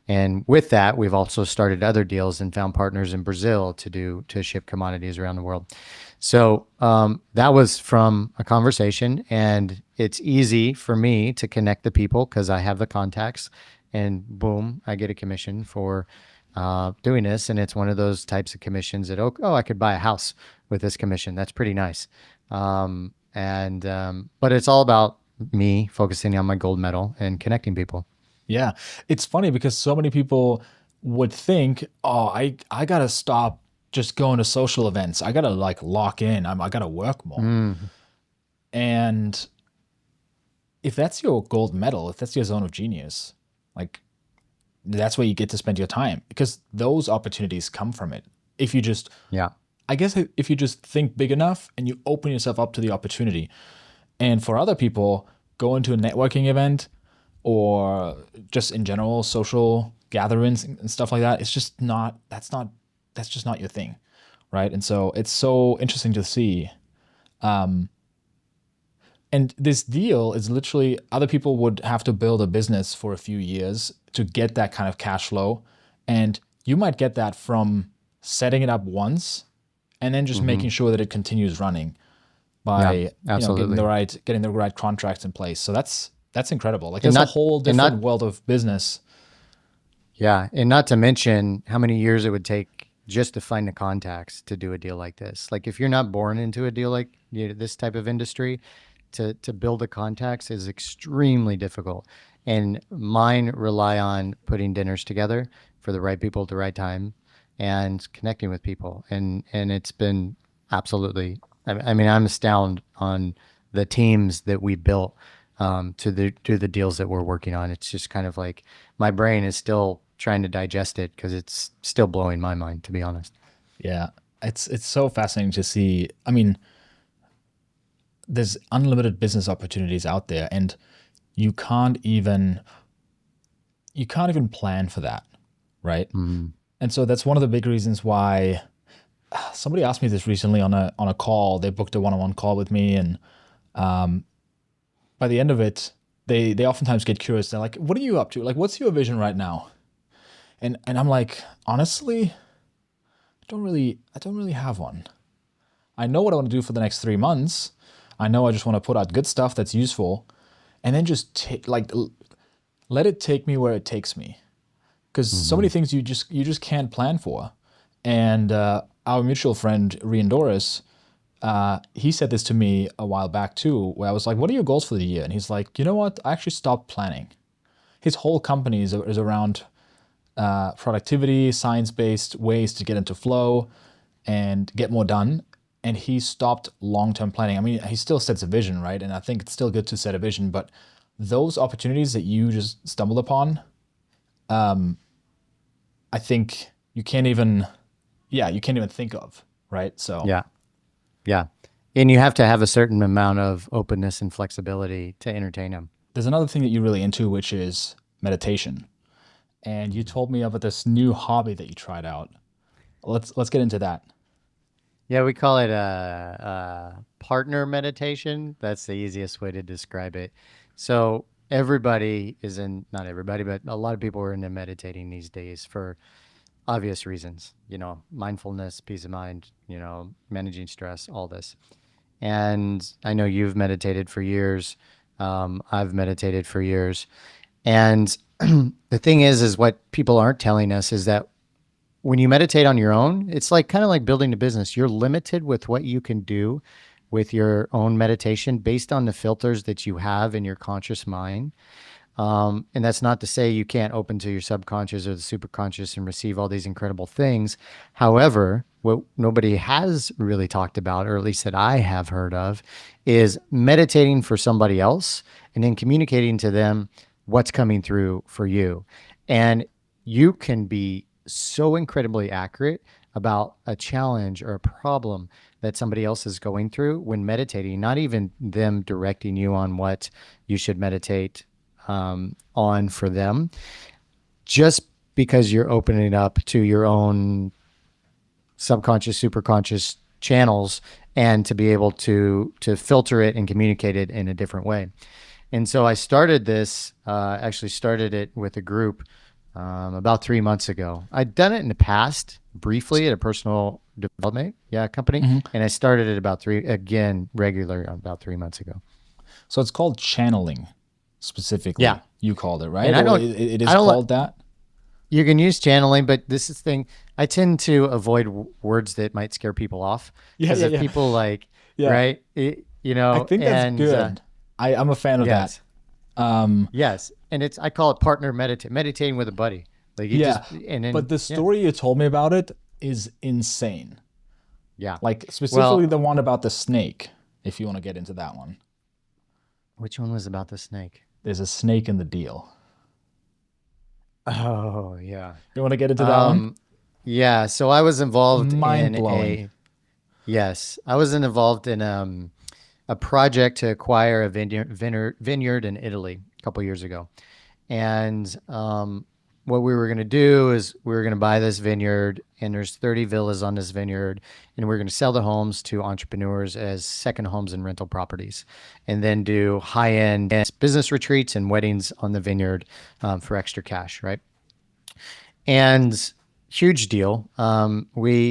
And with that, we've also started other deals and found partners in Brazil to ship commodities around the world. So that was from a conversation, and it's easy for me to connect the people because I have the contacts, and boom, I get a commission for doing this. And it's one of those types of commissions that, I could buy a house with this commission. That's pretty nice. But it's all about me focusing on my gold medal and connecting people. Yeah. It's funny because so many people would think, I got to stop just going to social events. I got to like lock in. I got to work more. And if that's your gold medal, if that's your zone of genius, like that's where you get to spend your time because those opportunities come from it. If you just, I guess if you just think big enough and you open yourself up to the opportunity. And for other people, going to a networking event or just in general social gatherings and stuff like that, it's just that's just not your thing, right? And so it's so interesting to see. And this deal is literally, other people would have to build a business for a few years to get that kind of cash flow. And you might get that from setting it up once and then just making sure that it continues running by getting the right contracts in place. So that's incredible. Like, there's a whole different world of business. Yeah. And not to mention how many years it would take just to find the contacts to do a deal like this. Like, if you're not born into a deal like this type of industry, to build the contacts is extremely difficult. And mine rely on putting dinners together for the right people at the right time and connecting with people. And it's been absolutely, I'm astounded on the teams that we built to the deals that we're working on. It's just kind of like my brain is still trying to digest it because it's still blowing my mind, to be honest. Yeah, it's so fascinating to see. I mean, there's unlimited business opportunities out there, and you can't even plan for that, right? And so that's one of the big reasons why somebody asked me this recently on a call. They booked a one-on-one call with me, and by the end of it, they oftentimes get curious. They're like, "What are you up to? Like, what's your vision right now?" And I'm like, honestly, I don't really have one. I know what I want to do for the next 3 months. I know I just want to put out good stuff that's useful, and then just let it take me where it takes me. Because so many things you just can't plan for. And our mutual friend Rian Doris, he said this to me a while back too, where I was like, "What are your goals for the year?" And he's like, "You know what? I actually stopped planning." His whole company is around productivity, science-based ways to get into flow and get more done. and he stopped long-term planning. I mean, he still sets a vision, right? And I think it's still good to set a vision, but those opportunities that you just stumbled upon, I think you can't even think of, right? So Yeah. Yeah. And you have to have a certain amount of openness and flexibility to entertain them. there's another thing that you're really into, which is meditation. And you told me about this new hobby that you tried out. Let's get into that. Yeah, we call it a partner meditation. That's the easiest way to describe it. So everybody is not everybody, but a lot of people are into meditating these days for obvious reasons, mindfulness, peace of mind, managing stress, all this. And I know you've meditated for years. I've meditated for years. And the thing is what people aren't telling us is that when you meditate on your own, it's kind of like building a business. You're limited with what you can do with your own meditation based on the filters that you have in your conscious mind. And that's not to say you can't open to your subconscious or the superconscious and receive all these incredible things. However, what nobody has really talked about, or at least that I have heard of, is meditating for somebody else and then communicating to them what's coming through for you. And you can be so incredibly accurate about a challenge or a problem that somebody else is going through when meditating, not even them directing you on what you should meditate on for them, just because you're opening up to your own subconscious, superconscious channels, and to be able to filter it and communicate it in a different way. And so I started this, actually started it with a group about 3 months ago. I'd done it in the past briefly at a personal development company, and I started it regular about 3 months ago. So it's called channeling, specifically. Yeah. You called it, right? And I don't- it is I don't called that? You can use channeling, but this is the thing. I tend to avoid words that might scare people off. Because if people right? I think that's and, good. I'm a fan of yes. that. Yes. And I call it partner meditating with a buddy. Like you just, and then, but the story you told me about it is insane. Yeah. Like specifically the one about the snake, if you want to get into that one. Which one was about the snake? There's a snake in the deal. Oh, yeah. You want to get into that one? Yeah. So I was involved Mind-blowing. I was involved in a project to acquire a vineyard in Italy a couple years ago. And what we were going to do is we were going to buy this vineyard, and there's 30 villas on this vineyard, and we're going to sell the homes to entrepreneurs as second homes and rental properties, and then do high-end business retreats and weddings on the vineyard for extra cash, right? And huge deal. The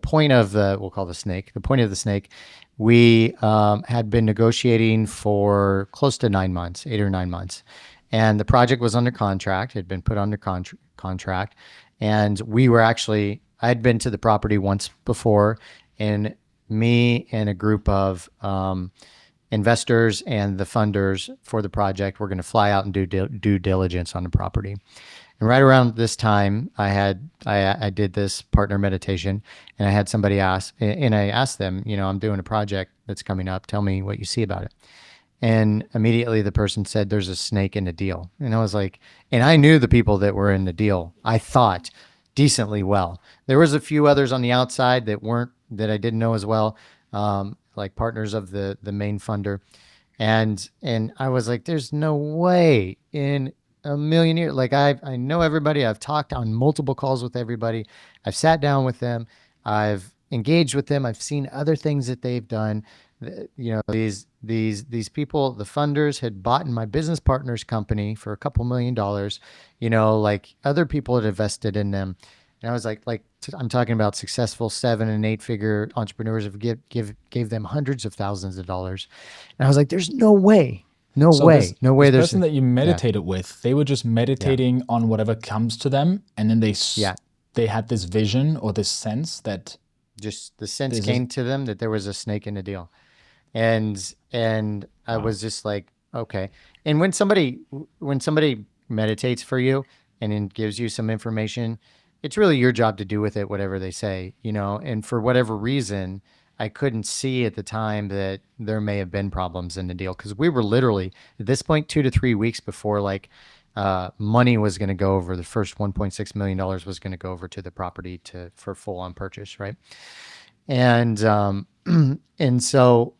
point of we'll call the snake, the point of the snake, we had been negotiating for close to 9 months, 8 or 9 months. And the project was under contract, had been put under contract. And I had been to the property once before, and me and a group of investors and the funders for the project were going to fly out and do due diligence on the property. And right around this time, I did this partner meditation, and I had somebody ask, and I asked them, I'm doing a project that's coming up. Tell me what you see about it. And immediately the person said, there's a snake in the deal. And I was like, and I knew the people that were in the deal, I thought decently well. There was a few others on the outside that I didn't know as well, like partners of the main funder. And I was like, there's no way in a million years. Like I know everybody. I've talked on multiple calls with everybody. I've sat down with them. I've engaged with them. I've seen other things that they've done. These people, the funders, had bought in my business partner's company for a couple $1 million. Like other people had invested in them. And I was like I'm talking about successful 7 and 8 figure entrepreneurs have gave them hundreds of thousands of dollars. And I was like, there's no way. No way. This person that you meditated with, they were just meditating on whatever comes to them, and then they had this vision or this sense that just the sense came to them that there was a snake in the deal. And I was just like, okay. And when somebody meditates for you and then gives you some information, it's really your job to do with it whatever they say, you know. And for whatever reason, I couldn't see at the time that there may have been problems in the deal, because we were literally at this point 2 to 3 weeks before like money was going to go over. The first $1.6 million was going to go over to the property for full on purchase, right? And and so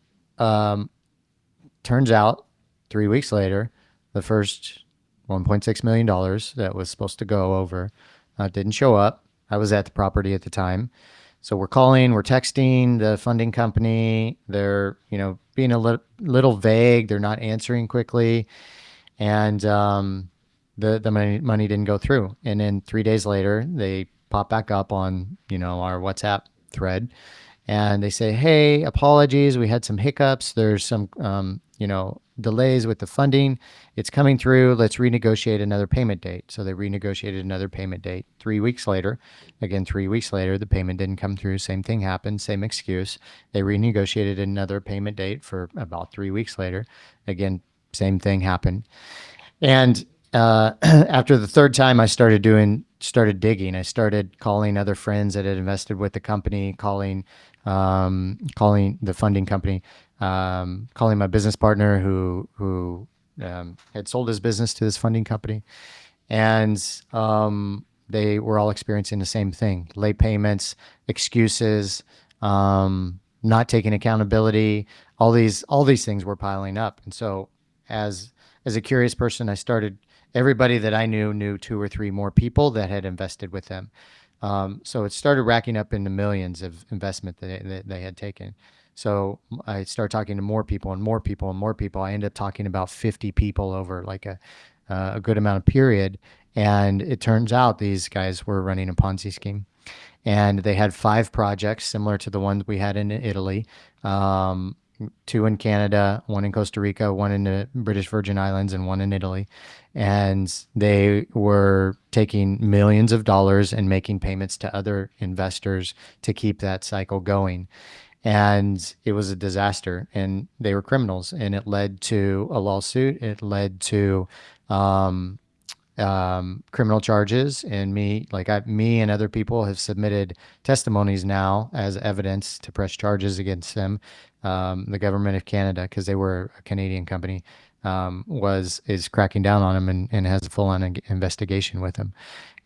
turns out 3 weeks later, the first $1.6 million that was supposed to go over didn't show up. I was at the property at the time. So we're calling, we're texting the funding company. They're, you know, being a little vague. They're not answering quickly. And the money didn't go through. And then 3 days later, they pop back up on, you know, our WhatsApp thread. And they say, hey, apologies, we had some hiccups. There's some, you know, delays with the funding. It's coming through. Let's renegotiate another payment date. So they renegotiated another payment date. 3 weeks later, again, 3 weeks later, the payment didn't come through. Same thing happened, same excuse. They renegotiated another payment date for about 3 weeks later. Again, same thing happened. And after the third time, I started digging. I started calling other friends that had invested with the company, calling the funding company, calling my business partner who had sold his business to this funding company, and they were all experiencing the same thing: late payments, excuses, not taking accountability. All these things were piling up, and so as a curious person, I started. Everybody that I knew 2 or 3 more people that had invested with them. So it started racking up into millions of investment that they had taken. So I started talking to more people and more people and more people. I ended up talking about 50 people over like a good amount of period. And it turns out these guys were running a Ponzi scheme. And they had 5 projects similar to the ones we had in Italy. 2 in Canada, 1 in Costa Rica, 1 in the British Virgin Islands, and 1 in Italy. And they were taking millions of dollars and making payments to other investors to keep that cycle going. And it was a disaster, and they were criminals, and it led to a lawsuit. It led to criminal charges, and me and other people have submitted testimonies now as evidence to press charges against them. The government of Canada, because they were a Canadian company, is cracking down on them and has a full-on investigation with them.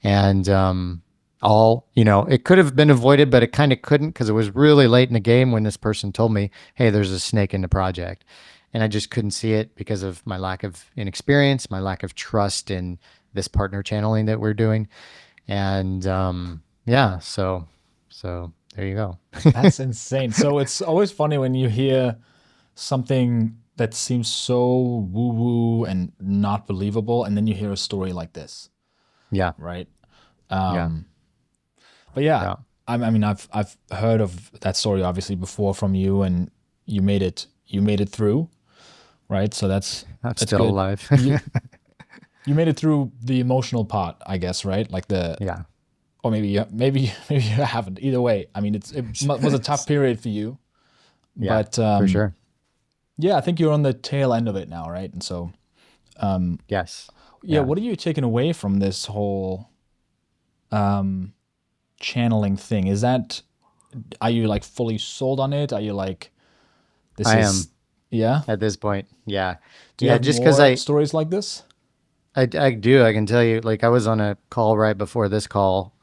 And it could have been avoided, but it kind of couldn't, because it was really late in the game when this person told me, hey, there's a snake in the project. And I just couldn't see it because of my lack of inexperience, my lack of trust in this partner channeling that we're doing. And so there you go. That's insane. So it's always funny when you hear something that seems so woo-woo and not believable, and then you hear a story like this. Yeah. Right? Yeah. But yeah. I mean, I've heard of that story obviously before from you, and you made it through, right? So that's still good. alive. You made it through the emotional part, I guess, right? Like or maybe you haven't. Either way, I mean, it was a tough period for you. Yeah, but for sure. Yeah, I think you're on the tail end of it now, right? And so, yes. Yeah. What are you taking away from this whole channeling thing? Are you like fully sold on it? Are you like, I am. Yeah. At this point, yeah. Do you have just more because stories like this? I do. I can tell you, like, I was on a call right before this call,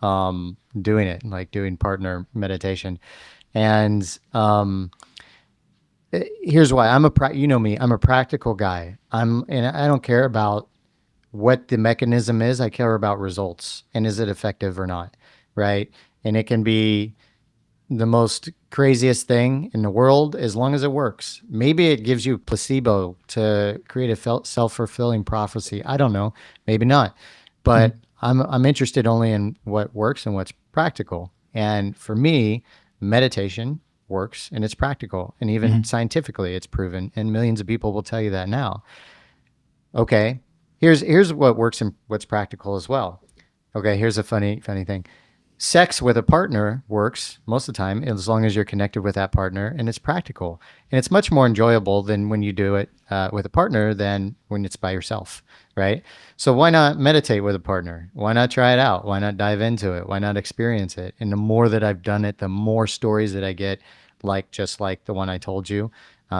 doing it, like doing partner meditation. And here's why. You know me, I'm a practical guy. And I don't care about what the mechanism is. I care about results, and is it effective or not, right? And it can be the most craziest thing in the world as long as it works. Maybe it gives you placebo to create a self-fulfilling prophecy. I don't know, maybe not. But I'm interested only in what works and what's practical. And for me, meditation works and it's practical, and even scientifically it's proven, and millions of people will tell you that now. Okay, here's what works and what's practical as well. Okay, here's a funny thing. Sex with a partner works most of the time as long as you're connected with that partner, and it's practical. And it's much more enjoyable than when you do it with a partner than when it's by yourself, right? So why not meditate with a partner? Why not try it out? Why not dive into it? Why not experience it? And the more that I've done it, the more stories that I get, like just like the one I told you,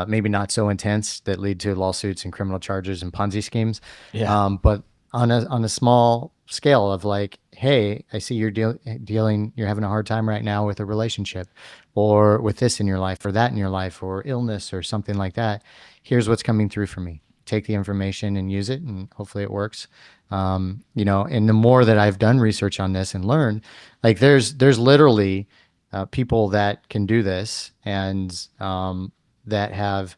maybe not so intense that lead to lawsuits and criminal charges and Ponzi schemes, Yeah. but on a small scale of like, hey, I see you're you're having a hard time right now with a relationship, or with this in your life, or that in your life, or illness, or something like that. Here's what's coming through for me. Take the information and use it, and hopefully it works. You know, and the more that I've done research on this and learned, like there's literally people that can do this, and that have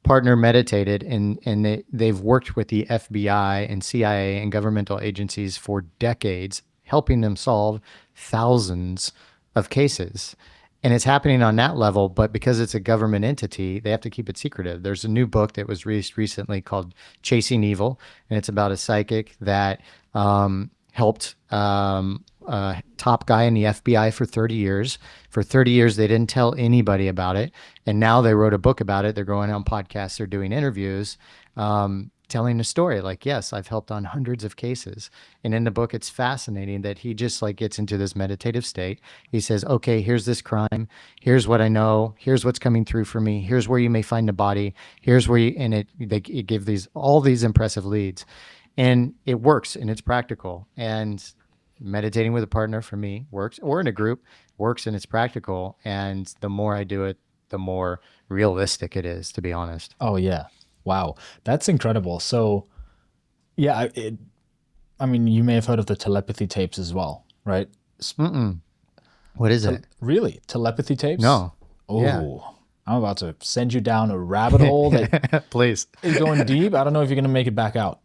partner meditated, and they've worked with the FBI and CIA and governmental agencies for decades, helping them solve thousands of cases. And it's happening on that level, but because it's a government entity, they have to keep it secretive. There's a new book that was released recently called Chasing Evil, and it's about a psychic that helped top guy in the FBI for 30 years. For 30 years, they didn't tell anybody about it. And now they wrote a book about it. They're going on podcasts. They're doing interviews, telling the story. Like, yes, I've helped on hundreds of cases. And in the book, it's fascinating that he just like gets into this meditative state. He says, okay, here's this crime. Here's what I know. Here's what's coming through for me. Here's where you may find the body. Here's where you, and it give all these impressive leads. And it works, and it's practical. And meditating with a partner for me works, or in a group works, and it's practical. And the more I do it, the more realistic it is, to be honest. Oh yeah. Wow. That's incredible. So yeah, I mean, you may have heard of the telepathy tapes as well, right? What is it? Really? Telepathy tapes? No. Oh, Yeah. I'm about to send you down a rabbit hole that Please. is going deep. I don't know if you're going to make it back out.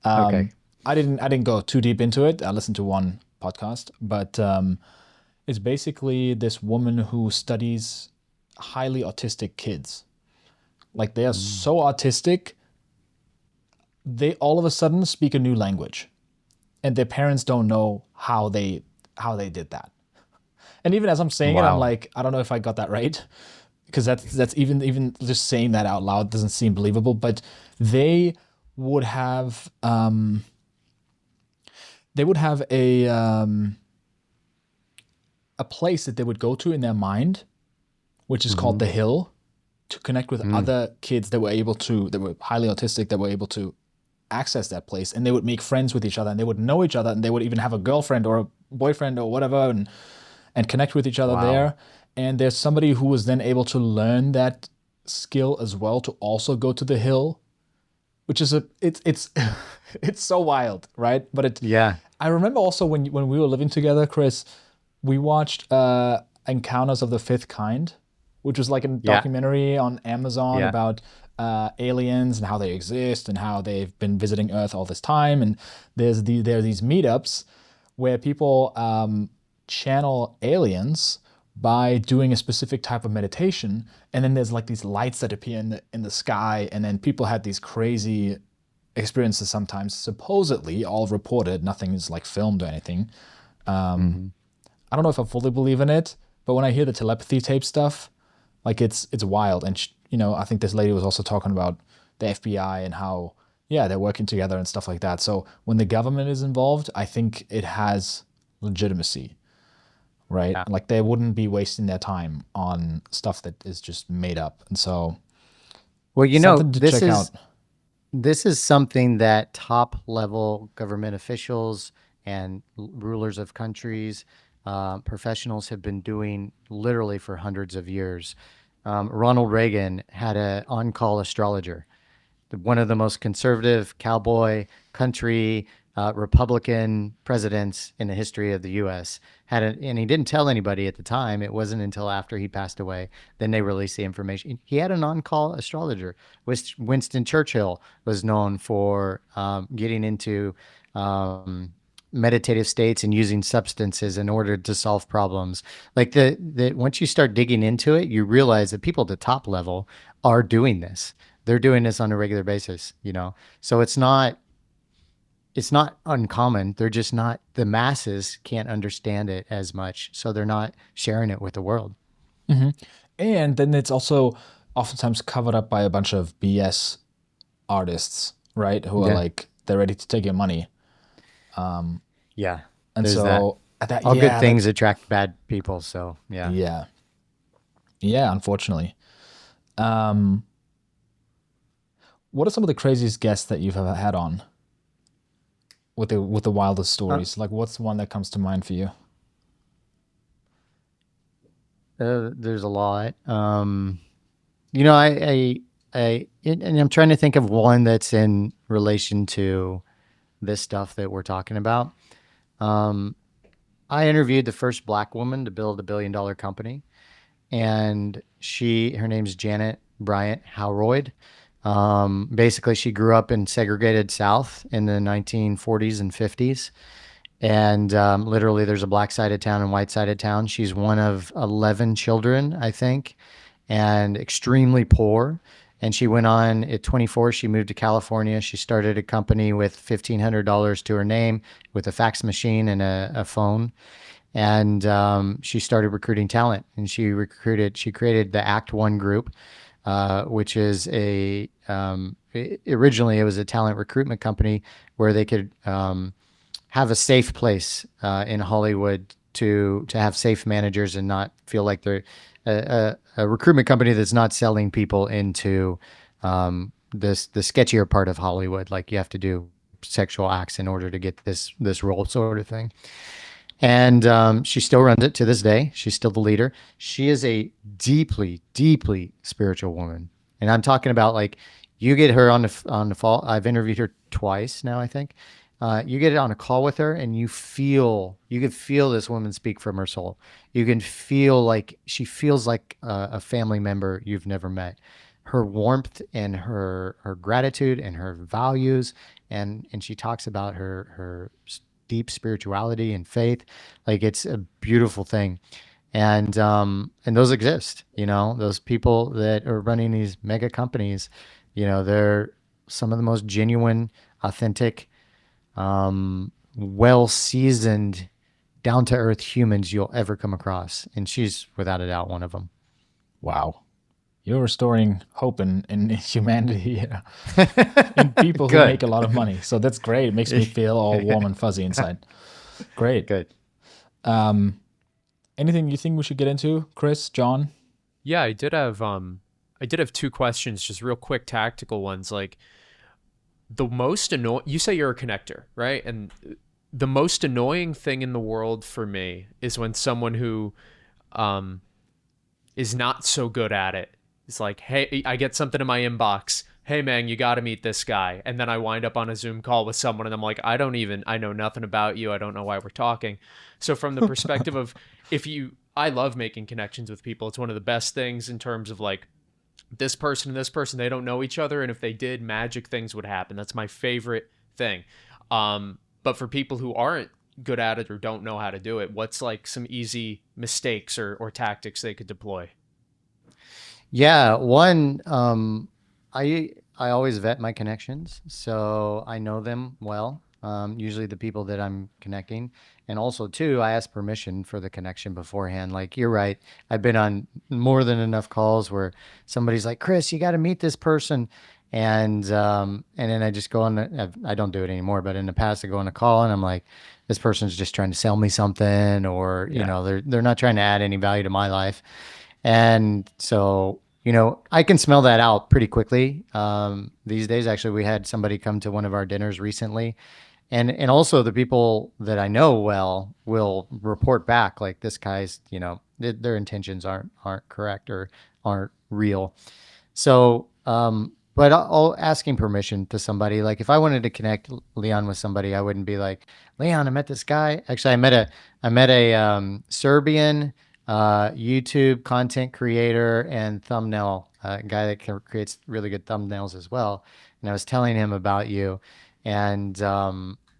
Okay. I didn't go too deep into it. I listened to one podcast, but it's basically this woman who studies highly autistic kids. Like they are so autistic, they all of a sudden speak a new language, and their parents don't know how they did that. And even as I'm saying it, I'm like, I don't know if I got that right, because that's even just saying that out loud doesn't seem believable. But they would have a place that they would go to in their mind, which is called the Hill, to connect with other kids that were highly autistic, that were able to access that place. And they would make friends with each other, and they would know each other, and they would even have a girlfriend or a boyfriend or whatever, and connect with each other there. And there's somebody who was then able to learn that skill as well, to also go to the Hill, which is it's so wild, right? But I remember also when we were living together, Chris, we watched Encounters of the Fifth Kind, which was like a documentary on Amazon about aliens and how they exist and how they've been visiting Earth all this time. And there are these meetups where people channel aliens by doing a specific type of meditation, and then there's like these lights that appear in the sky, and then people had these crazy experiences sometimes, supposedly all reported. Nothing is like filmed or anything. I don't know if I fully believe in it, but when I hear the telepathy tape stuff, like it's wild. And I think this lady was also talking about the FBI and how they're working together and stuff like that. So when the government is involved, I think it has legitimacy, right? Yeah. Like they wouldn't be wasting their time on stuff that is just made up. And so, well, this is something that top level government officials and rulers of countries, professionals have been doing literally for hundreds of years. Ronald Reagan had an on-call astrologer, one of the most conservative cowboy country Republican presidents in the history of the U.S. And he didn't tell anybody at the time. It wasn't until after he passed away, then they released the information. He had an on-call astrologer. Winston Churchill was known for getting into meditative states and using substances in order to solve problems. Like once you start digging into it, you realize that people at the top level are doing this. They're doing this on a regular basis, So it's not uncommon. They're just not, the masses can't understand it as much, so they're not sharing it with the world. And then it's also oftentimes covered up by a bunch of BS artists, right? Who are like they're ready to take your money. Yeah. And There's so All good things attract bad people. So yeah. Yeah, unfortunately. What are some of the craziest guests that you've ever had on with the wildest stories? Like, what's one that comes to mind for you? There's a lot. You know, and I'm trying to think of one that's in relation to this stuff that we're talking about. I interviewed the first Black woman to build a $1 billion company, and her name's Janet Bryant Howroyd. Basically, she grew up in segregated South in the 1940s and 50s. And literally, there's a black side of town and white side of town. She's one of 11 children, I think, and extremely poor. And she went on at 24. She moved to California. She started a company with $1,500 to her name, with a fax machine and a phone. And she started recruiting talent. And she created the Act One group, which is originally it was a talent recruitment company where they could have a safe place in Hollywood to have safe managers and not feel like they're a recruitment company that's not selling people into the sketchier part of Hollywood. Like you have to do sexual acts in order to get this role, sort of thing. And she still runs it to this day. She's still the leader. She is a deeply, deeply spiritual woman. And I'm talking about, like, you get her on the fall. I've interviewed her twice now, I think. You get on a call with her and you can feel this woman speak from her soul. You can feel like she feels like a family member you've never met. Her warmth and her gratitude and her values. And she talks about her deep spirituality and faith. Like, it's a beautiful thing. And those exist, those people that are running these mega companies, they're some of the most genuine, authentic, well-seasoned, down-to-earth humans you'll ever come across. And she's without a doubt one of them. Wow. You're restoring hope in humanity here. In people who make a lot of money. So that's great. It makes me feel all warm and fuzzy inside. Great. Good. Anything you think we should get into, Chris, John? Yeah, I did have two questions, just real quick tactical ones. Like, the most annoying, you say you're a connector, right? And the most annoying thing in the world for me is when someone who is not so good at it is like, hey, I get something in my inbox. Hey man, you got to meet this guy. And then I wind up on a Zoom call with someone and I'm like, I know nothing about you. I don't know why we're talking. So from the perspective of, I love making connections with people. It's one of the best things in terms of, like, this person and this person, they don't know each other. And if they did, magic things would happen. That's my favorite thing. But for people who aren't good at it or don't know how to do it, what's like some easy mistakes or tactics they could deploy? Yeah. One, I always vet my connections, so I know them well. Usually the people that I'm connecting. And also, too, I ask permission for the connection beforehand. Like, you're right. I've been on more than enough calls where somebody's like, Chris, you got to meet this person. And then I just go on. I don't do it anymore, but in the past I go on a call and I'm like, this person's just trying to sell me something, or, they're not trying to add any value to my life. And so, I can smell that out pretty quickly. These days, actually, we had somebody come to one of our dinners recently. And also the people that I know well will report back, like, this guy's, their intentions aren't correct or aren't real. So, but I'll asking permission to somebody. Like, if I wanted to connect Leon with somebody, I wouldn't be like, Leon, I met this guy. Actually, I met a Serbian YouTube content creator and thumbnail guy that creates really good thumbnails as well. And I was telling him about you, and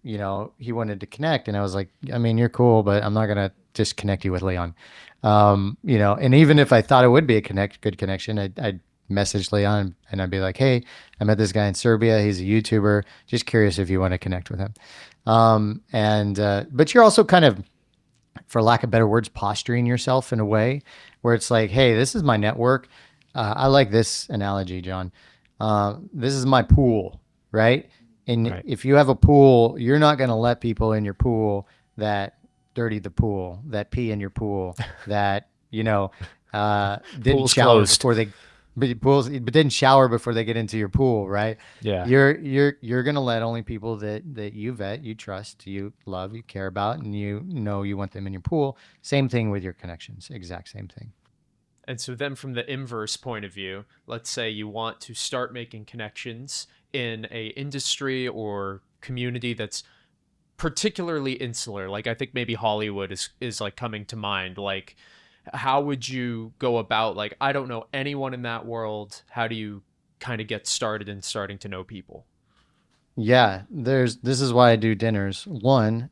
he wanted to connect, and I was like, I mean, you're cool, but I'm not gonna just connect you with Leon. And even if I thought it would be a good connection, I'd message Leon and I'd be like, hey, I met this guy in Serbia. He's a YouTuber. Just curious if you want to connect with him. But you're also kind of, for lack of better words, posturing yourself in a way where it's like, hey, this is my network. I like this analogy, John. This is my pool, right? And Right. if you have a pool, you're not going to let people in your pool that dirty the pool, that pee in your pool, that, didn't Pool's shower closed. before they but didn't shower before they get into your pool, right? Yeah. You're gonna let only people that you vet, you trust, you love, you care about, and you know you want them in your pool. Same thing with your connections. Exact same thing. And so then from the inverse point of view, let's say you want to start making connections in a industry or community that's particularly insular. Like I think maybe Hollywood is like coming to mind. Like how would you go about, like, I don't know anyone in that world. How do you kind of get started in starting to know people? Yeah, this is why I do dinners. One,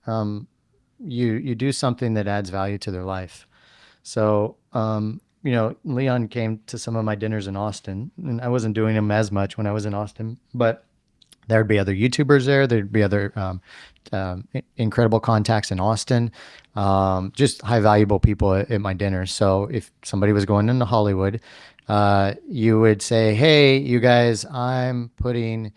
you do something that adds value to their life. So, Leon came to some of my dinners in Austin, and I wasn't doing them as much when I was in Austin, but there'd be other YouTubers there. There'd be other incredible contacts in Austin, just high valuable people at my dinners. So if somebody was going into Hollywood, you would say, "Hey, you guys, I'm putting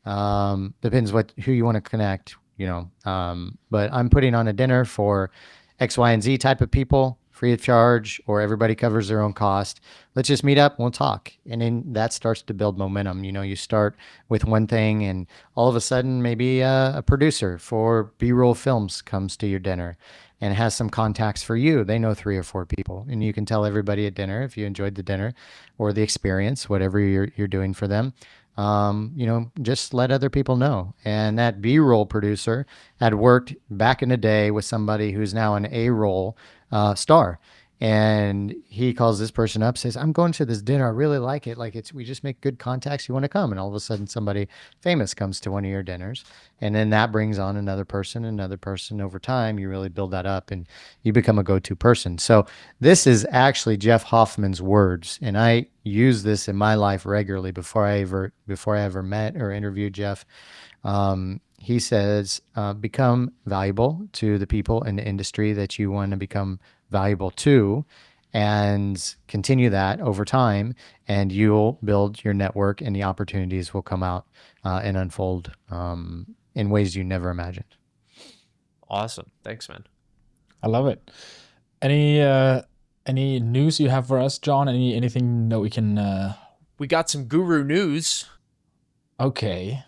depends who you want to connect, but I'm putting on a dinner for X, Y, and Z type of people, free of charge, or everybody covers their own cost. Let's just meet up, we'll talk." And then that starts to build momentum. You start with one thing, and all of a sudden, maybe a producer for B-roll films comes to your dinner and has some contacts for you. They know 3 or 4 people, and you can tell everybody at dinner if you enjoyed the dinner or the experience, whatever you're doing for them. Just let other people know. And that B-roll producer had worked back in the day with somebody who's now an A-roll star. And he calls this person up, says, "I'm going to this dinner. I really like it. We just make good contacts. You want to come?" And all of a sudden somebody famous comes to one of your dinners. And then that brings on another person. Over time. You really build that up and you become a go-to person. So this is actually Jeff Hoffman's words. And I use this in my life regularly before I ever met or interviewed Jeff. He says, become valuable to the people in the industry that you want to become valuable to, and continue that over time, and you'll build your network, and the opportunities will come out and unfold in ways you never imagined. Awesome. Thanks, man. I love it. Any news you have for us, John? Anything that we can? We got some guru news. Okay.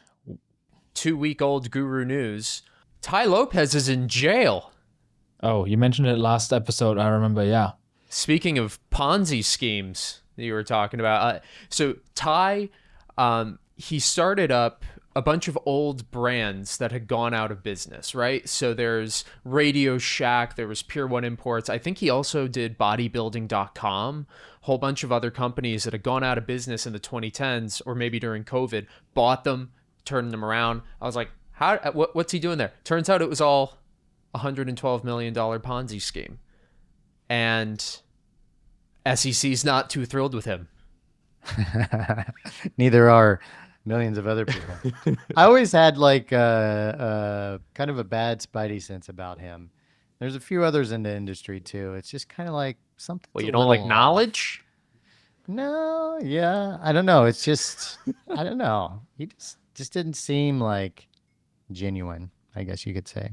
2-week-old guru news. Ty Lopez is in jail. Oh, you mentioned it last episode. I remember. Yeah. Speaking of Ponzi schemes that you were talking about, so Ty, he started up a bunch of old brands that had gone out of business, right? So there's Radio Shack, there was Pier 1 Imports. I think he also did bodybuilding.com, a whole bunch of other companies that had gone out of business in the 2010s or maybe during COVID, bought them, turned them around. I was like, what's he doing there? Turns out it was all $112 million Ponzi scheme. And SEC's not too thrilled with him. Neither are millions of other people. I always had like kind of a bad spidey sense about him. There's a few others in the industry too. It's just kind of like something. Well, you don't like knowledge? No, yeah. I don't know. It's just, I don't know. He just didn't seem like genuine, I guess you could say.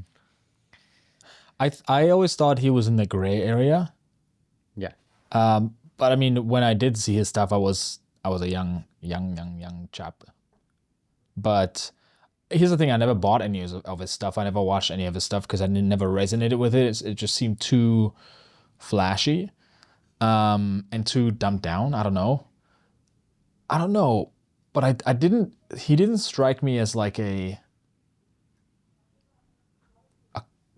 I always thought he was in the gray area. Yeah. But I mean, when I did see his stuff, I was a young chap. But here's the thing: I never bought any of his stuff. I never watched any of his stuff because I never resonated with it. It just seemed too flashy, and too dumbed down. I don't know. But I didn't. He didn't strike me as like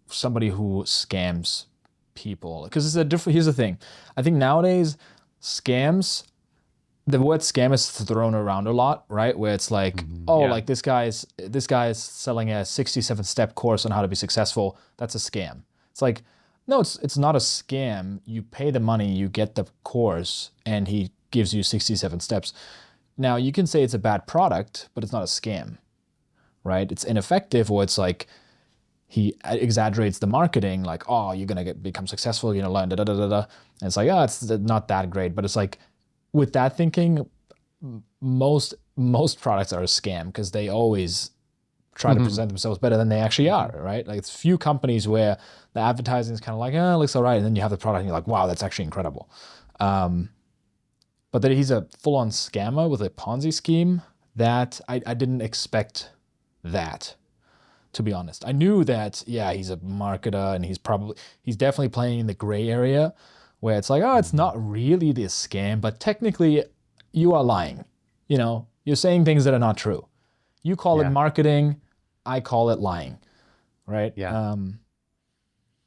somebody who scams people, because it's a different. Here's the thing: I think nowadays scams, the word scam is thrown around a lot, right? Where it's like, like this guy is selling a 67-step course on how to be successful. That's a scam. It's like, no, it's not a scam. You pay the money, you get the course, and he gives you 67 steps. Now you can say it's a bad product, but it's not a scam, right? It's ineffective, or it's like he exaggerates the marketing, like, oh, you're gonna become successful, you're gonna learn, da da da da. And it's like, oh, it's not that great. But it's like, with that thinking, most products are a scam because they always try to present themselves better than they actually are, right? Like it's few companies where the advertising is kind of like, it looks all right, and then you have the product and you're like, wow, that's actually incredible. But that he's a full-on scammer with a Ponzi scheme, that I didn't expect that, to be honest. I knew that, yeah, he's a marketer and he's definitely playing in the gray area where it's like, oh, it's not really this scam, but technically you are lying. You know, you're saying things that are not true. You call it marketing, I call it lying, right? Yeah.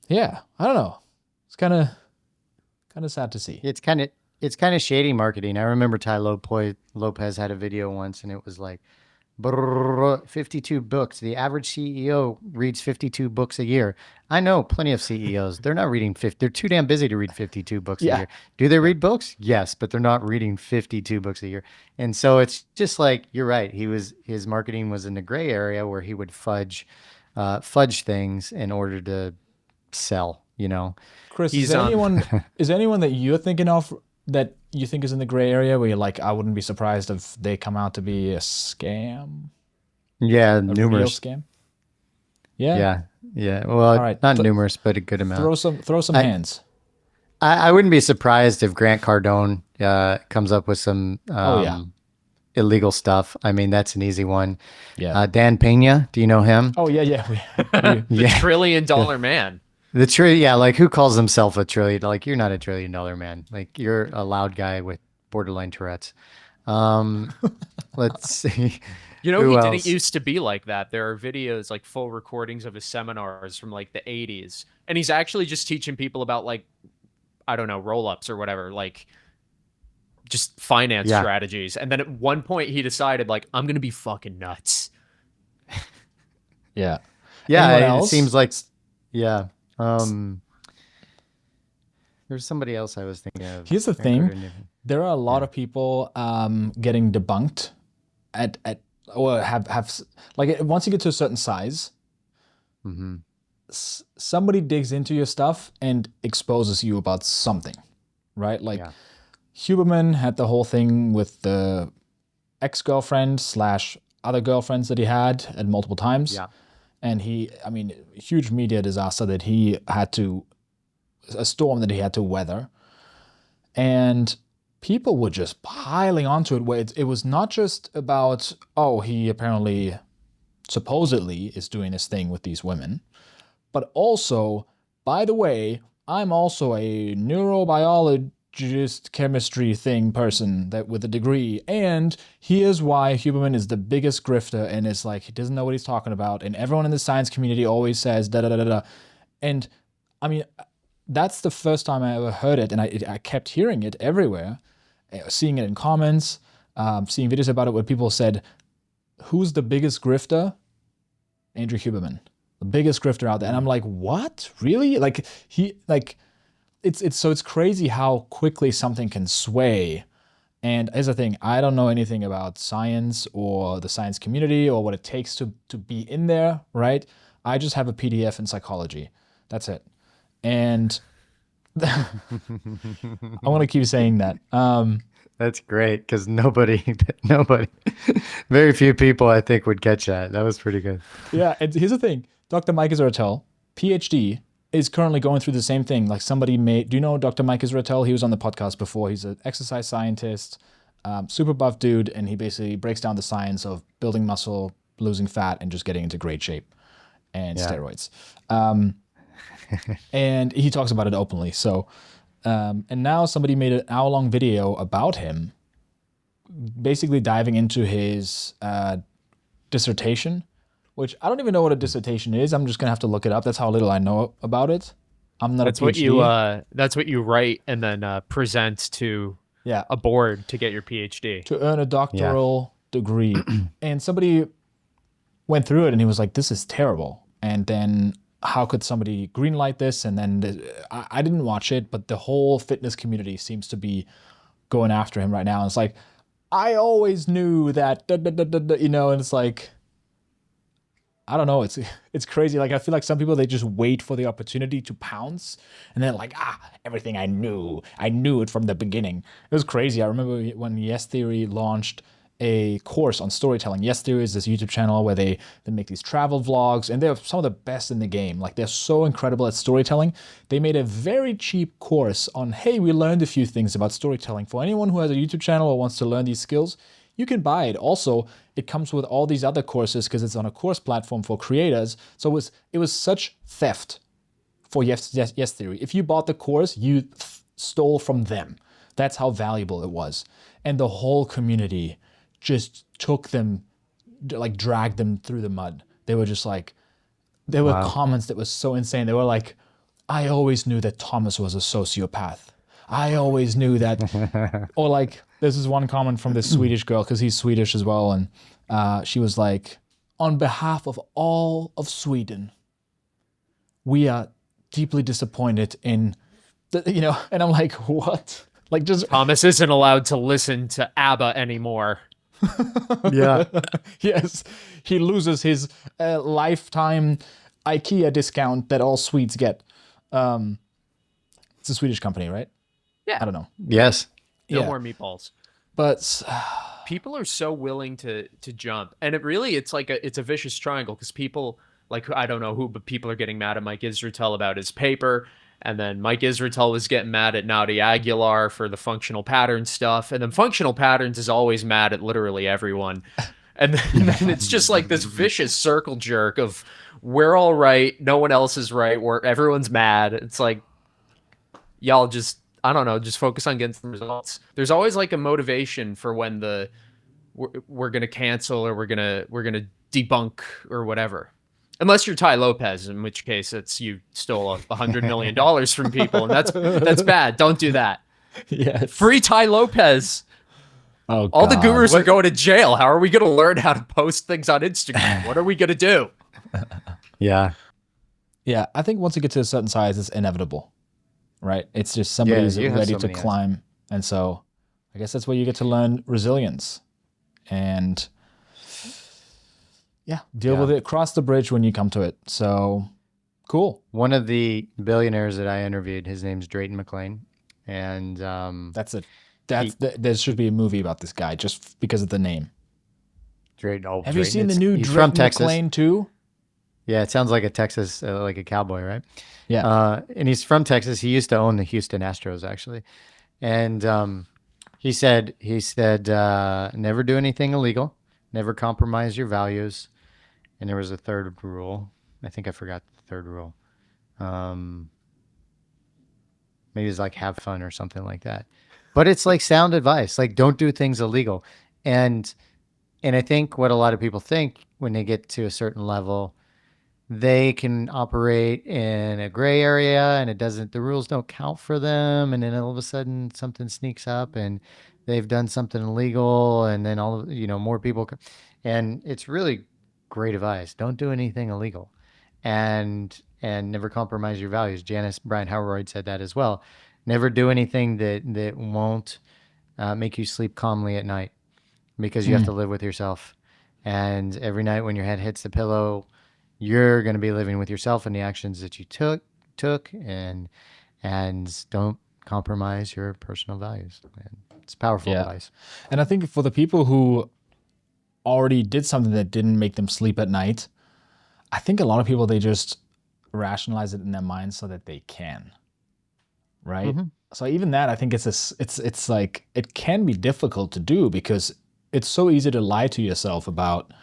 Yeah, I don't know. It's kind of sad to see. It's kind of shady marketing. I remember Lopez had a video once, and it was like, 52 books. The average CEO reads 52 books a year. I know plenty of CEOs. They're not reading 50. They're too damn busy to read 52 books a year. Do they read books? Yes, but they're not reading 52 books a year. And so it's just like, you're right. His marketing was in the gray area where he would fudge things in order to sell, you know. Chris, is there anyone that you're thinking of that you think is in the gray area where you're like, I wouldn't be surprised if they come out to be a scam? Yeah, a numerous. Real scam? Yeah. Well, all right. Not numerous, but a good amount. Throw some hands. I wouldn't be surprised if Grant Cardone comes up with some illegal stuff. I mean, that's an easy one. Yeah. Dan Pena, do you know him? Oh yeah. The $1 trillion man. Like who calls himself a trillion? Like, you're not a $1 trillion man. Like, you're a loud guy with borderline Tourette's. Let's see. You know, he didn't used to be like that. There are videos, like full recordings of his seminars from like the 80s. And he's actually just teaching people about, like, I don't know, roll-ups or whatever, like just finance strategies. And then at one point he decided, like, I'm going to be fucking nuts. Yeah. Yeah. It seems like, there's somebody else I was thinking of. Here's the thing. There are a lot of people getting debunked or have like, once you get to a certain size, somebody digs into your stuff and exposes you about something, right? Like Huberman had the whole thing with the ex-girlfriend / other girlfriends that he had at multiple times. Yeah. And huge media disaster that a storm that he had to weather. And people were just piling onto it, where it was not just about, oh, he apparently supposedly is doing this thing with these women, but also, by the way, I'm also a neurobiologist, chemistry person that with a degree, and here's why Huberman is the biggest grifter, and it's like he doesn't know what he's talking about, and everyone in the science community always says da da da da da. And I mean, that's the first time I ever heard it, and I kept hearing it everywhere, seeing it in comments, seeing videos about it where people said, who's the biggest grifter? Andrew Huberman, the biggest grifter out there. And I'm like, what? Really? Like, it's crazy how quickly something can sway. And here's the thing, I don't know anything about science or the science community or what it takes to be in there, right? I just have a PDF in psychology. That's it. And I want to keep saying that. That's great, because nobody, very few people I think would catch that. That was pretty good. Yeah, and here's the thing. Dr. Mike Israetel, PhD, is currently going through the same thing. Like, do you know Dr. Mike Israetel? He was on the podcast before. He's an exercise scientist, super buff dude, and he basically breaks down the science of building muscle, losing fat, and just getting into great shape and steroids. And he talks about it openly. So, and now somebody made an hour-long video about him, basically diving into his dissertation, which I don't even know what a dissertation is. I'm just gonna have to look it up. That's how little I know about it. I'm not a PhD. That's what you write and then present to a board to get your PhD. To earn a doctoral degree. And somebody went through it and he was like, this is terrible. And then how could somebody greenlight this? And then I didn't watch it, but the whole fitness community seems to be going after him right now. And it's like, I always knew that, you know, and it's like, I don't know. It's crazy. Like, I feel like some people, they just wait for the opportunity to pounce, and then like, everything I knew it from the beginning. It was crazy. I remember when Yes Theory launched, a course on storytelling. Yes, there is this YouTube channel where they make these travel vlogs, and they're some of the best in the game. Like, they're so incredible at storytelling. They made a very cheap course on, hey, we learned a few things about storytelling. For anyone who has a YouTube channel or wants to learn these skills, you can buy it. Also, it comes with all these other courses because it's on a course platform for creators. So it was such theft for Yes Theory. If you bought the course, you stole from them. That's how valuable it was. And the whole community just took them, like dragged them through the mud. They were just like, there were comments that was so insane. They were like, I always knew that Thomas was a sociopath. I always knew that. Or like, this is one comment from this Swedish girl, because he's Swedish as well. And she was like, on behalf of all of Sweden, we are deeply disappointed in, and I'm like, what? Like, just Thomas isn't allowed to listen to ABBA anymore. Yeah. Yes, he loses his lifetime IKEA discount that all Swedes get. It's a Swedish company, right? Yeah. I don't know. Yes. No Yeah. more meatballs. But People are so willing to jump, and it's like it's a vicious triangle, because people, like, I don't know who, but people are getting mad at Mike Israetel about his paper. And then Mike Israetel was getting mad at Naudi Aguilar for the functional pattern stuff. And then functional patterns is always mad at literally everyone. And then it's just like this vicious circle jerk of, we're all right, no one else is right, where everyone's mad. It's like, y'all just, I don't know, just focus on getting some results. There's always like a motivation for when we're going to cancel, or we're going to debunk or whatever. Unless you're Ty Lopez, in which case it's you stole $100 million from people, and that's bad. Don't do that. yes. Free Ty Lopez. Oh, All the God. gurus are going to jail. How are we going to learn how to post things on Instagram? What are we going to do? Yeah. Yeah, I think once you get to a certain size, it's inevitable, right? It's just somebody who's you have ready so to many climb. And so I guess that's where you get to learn resilience and deal with it, cross the bridge when you come to it. So cool. One of the billionaires that I interviewed, his name's Drayton McLean. And there should be a movie about this guy just because of the name. Drayton. Have you seen the new he's Drayton from Texas. McLean too? Yeah, it sounds like a Texas, like a cowboy, right? Yeah. And he's from Texas. He used to own the Houston Astros, actually. And he said, never do anything illegal, never compromise your values. And there was a third rule. I think I forgot the third rule. Maybe it's like have fun or something like that. But it's like sound advice. Like, don't do things illegal. And I think what a lot of people think when they get to a certain level, they can operate in a gray area, and the rules don't count for them. And then all of a sudden something sneaks up and they've done something illegal, and then more people. And it's really great advice. Don't do anything illegal, and never compromise your values. Janice Brian Howard said that as well. Never do anything that won't make you sleep calmly at night, because you have to live with yourself. And every night when your head hits the pillow, you're going to be living with yourself and the actions that you took, and don't compromise your personal values. And it's powerful advice. And I think for the people who already did something that didn't make them sleep at night, I think a lot of people, they just rationalize it in their mind so that they can, right? Mm-hmm. So even that, I think it's like, it can be difficult to do, because it's so easy to lie to yourself about,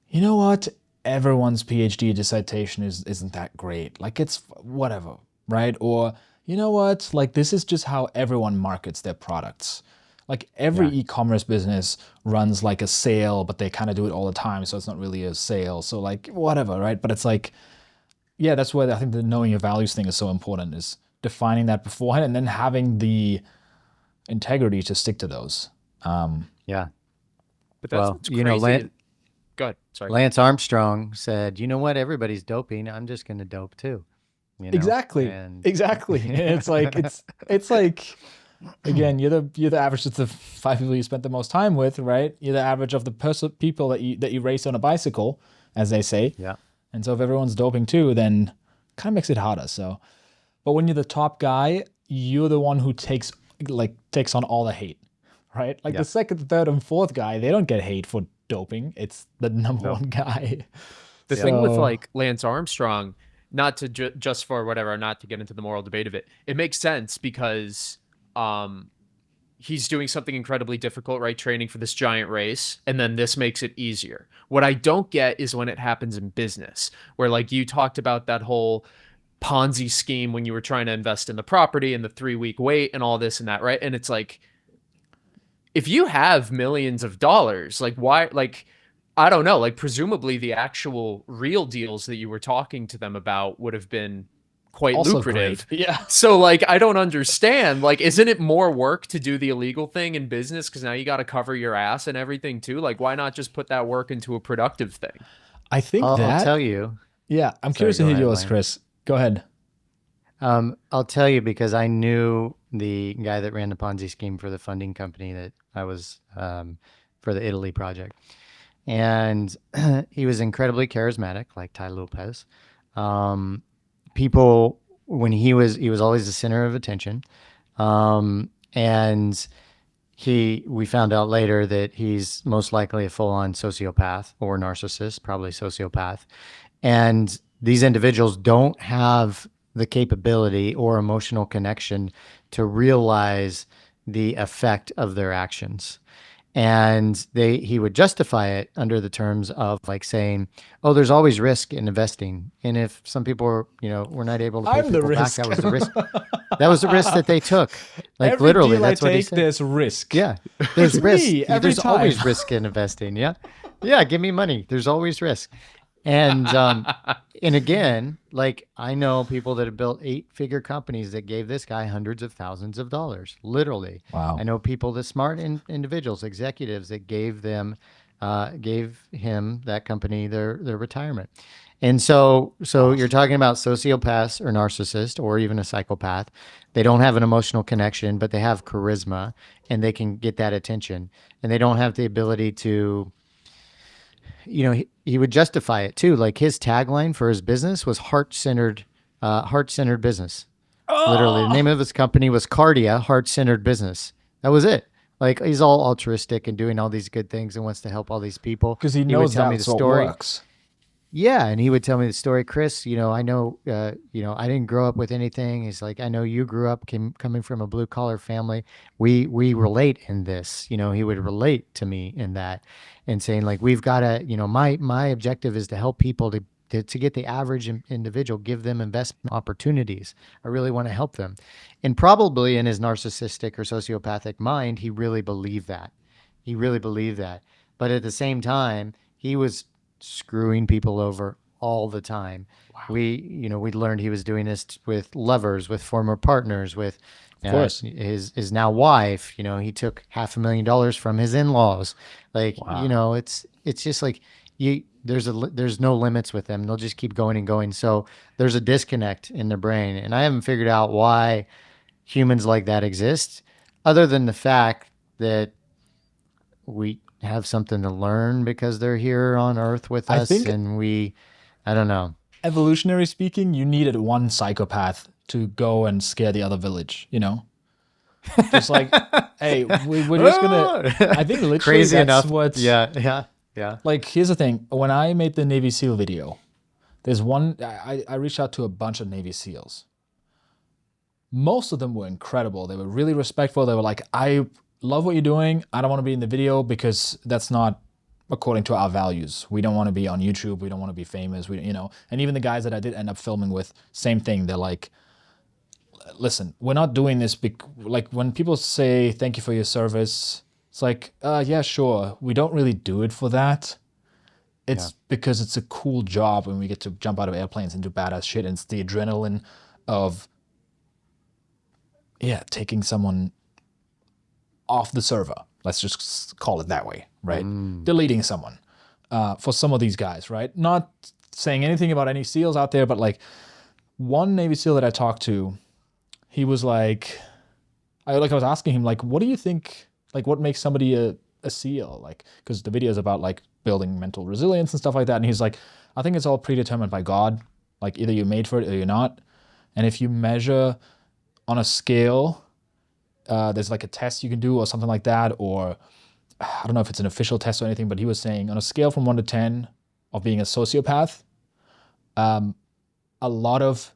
you know what, everyone's PhD dissertation isn't that great. Like, it's whatever, right? Or, you know what, like, this is just how everyone markets their products. Like, every e-commerce business runs like a sale, but they kind of do it all the time, so it's not really a sale. So, like, whatever, right? But it's like, yeah, that's where I think the knowing your values thing is so important, is defining that beforehand and then having the integrity to stick to those. Yeah. But that's what's crazy. Go ahead. Sorry. Lance Armstrong said, you know what, everybody's doping, I'm just going to dope too. Exactly. Exactly. And it's like, again, you're the average of the 5 people you spent the most time with, right? You're the average of the people that you race on a bicycle, as they say. Yeah. And so if everyone's doping too, then kind of makes it harder. So, but when you're the top guy, you're the one who takes on all the hate, right? Like Yeah. the second, third, and fourth guy, they don't get hate for doping. It's the number one guy. The thing with So- like Lance Armstrong, not to just for whatever, not to get into the moral debate of it, it makes sense because he's doing something incredibly difficult, right? Training for this giant race, and then this makes it easier. What I don't get is when it happens in business, where like you talked about that whole Ponzi scheme when you were trying to invest in the property and the 3-week wait and all this and that, right? And it's like, if you have millions of dollars, like why, like, I don't know, like presumably the actual real deals that you were talking to them about would have been quite Also lucrative. great. Yeah. So like, I don't understand, like, isn't it more work to do the illegal thing in business? Cause now you got to cover your ass and everything too. Like, why not just put that work into a productive thing? I think I'll that. tell you. Yeah, I'm curious to go hear ahead, yours, Lane. Chris. Go ahead. I'll tell you because I knew the guy that ran the Ponzi scheme for the funding company that I was for the Italy project. And he was incredibly charismatic, like Ty Lopez. People, when he was always the center of attention. And we found out later that he's most likely a full-on sociopath or narcissist, probably sociopath. And these individuals don't have the capability or emotional connection to realize the effect of their actions. And he would justify it under the terms of like saying, "Oh, there's always risk in investing, and if some people were not able to pay I'm the people back, risk." that was the risk. That was the risk that they took. Like Every literally, deal that's I what he take, said. there's risk. Yeah, there's It's risk. me, every There's time. always risk in investing. Yeah, yeah. Give me money. There's always risk. And and again, like I know people that have built 8-figure companies that gave this guy hundreds of thousands of dollars, literally. Wow. I know people that smart individuals, executives that gave him that company their retirement. And so you're talking about sociopaths or narcissists or even a psychopath. They don't have an emotional connection, but they have charisma and they can get that attention. And they don't have the ability to, he would justify it too. Like his tagline for his business was heart-centered business. Literally, the name of his company was Cardia, heart-centered business. That was it. Like he's all altruistic and doing all these good things and wants to help all these people. Because he would knows tell me that's the what story. works. Yeah, and he would tell me the story, Chris. I know, I didn't grow up with anything. He's like, I know you grew up coming from a blue collar family. We relate in this. He would relate to me in that, and saying like, we've got to, my objective is to help people to get the average individual, give them investment opportunities. I really want to help them, and probably in his narcissistic or sociopathic mind, he really believed that. But at the same time, he was screwing people over all the time. Wow. We learned he was doing this with lovers, with former partners, with of course his now wife. He took $500,000 from his in-laws. Like, wow. It's just like there's no limits with them. They'll just keep going and going. So there's a disconnect in the brain, and I haven't figured out why humans like that exist, other than the fact that we have something to learn because they're here on Earth with us, and I don't know. Evolutionary speaking, you needed one psychopath to go and scare the other village, Just like, hey, we're just gonna. I think literally Crazy that's enough. what. Yeah. Like, here's the thing: when I made the Navy SEAL video, there's one. I reached out to a bunch of Navy SEALs. Most of them were incredible. They were really respectful. They were like, I love what you're doing. I don't want to be in the video because that's not according to our values. We don't want to be on YouTube. We don't want to be famous. And even the guys that I did end up filming with, same thing. They're like, listen, we're not doing this. Like when people say, thank you for your service, it's like, yeah, sure. We don't really do it for that. It's because it's a cool job and we get to jump out of airplanes and do badass shit. And it's the adrenaline of, taking someone off the server. Let's just call it that way, right? Deleting someone for some of these guys, right? Not saying anything about any SEALs out there, but like one Navy SEAL that I talked to, he was like, I was asking him, like, what do you think, like what makes somebody a SEAL? Like, because the video is about like building mental resilience and stuff like that. And he's like, I think it's all predetermined by God. Like either you're made for it or you're not. And if you measure on a scale there's like a test you can do or something like that, or I don't know if it's an official test or anything, but he was saying on a scale from 1 to 10 of being a sociopath, a lot of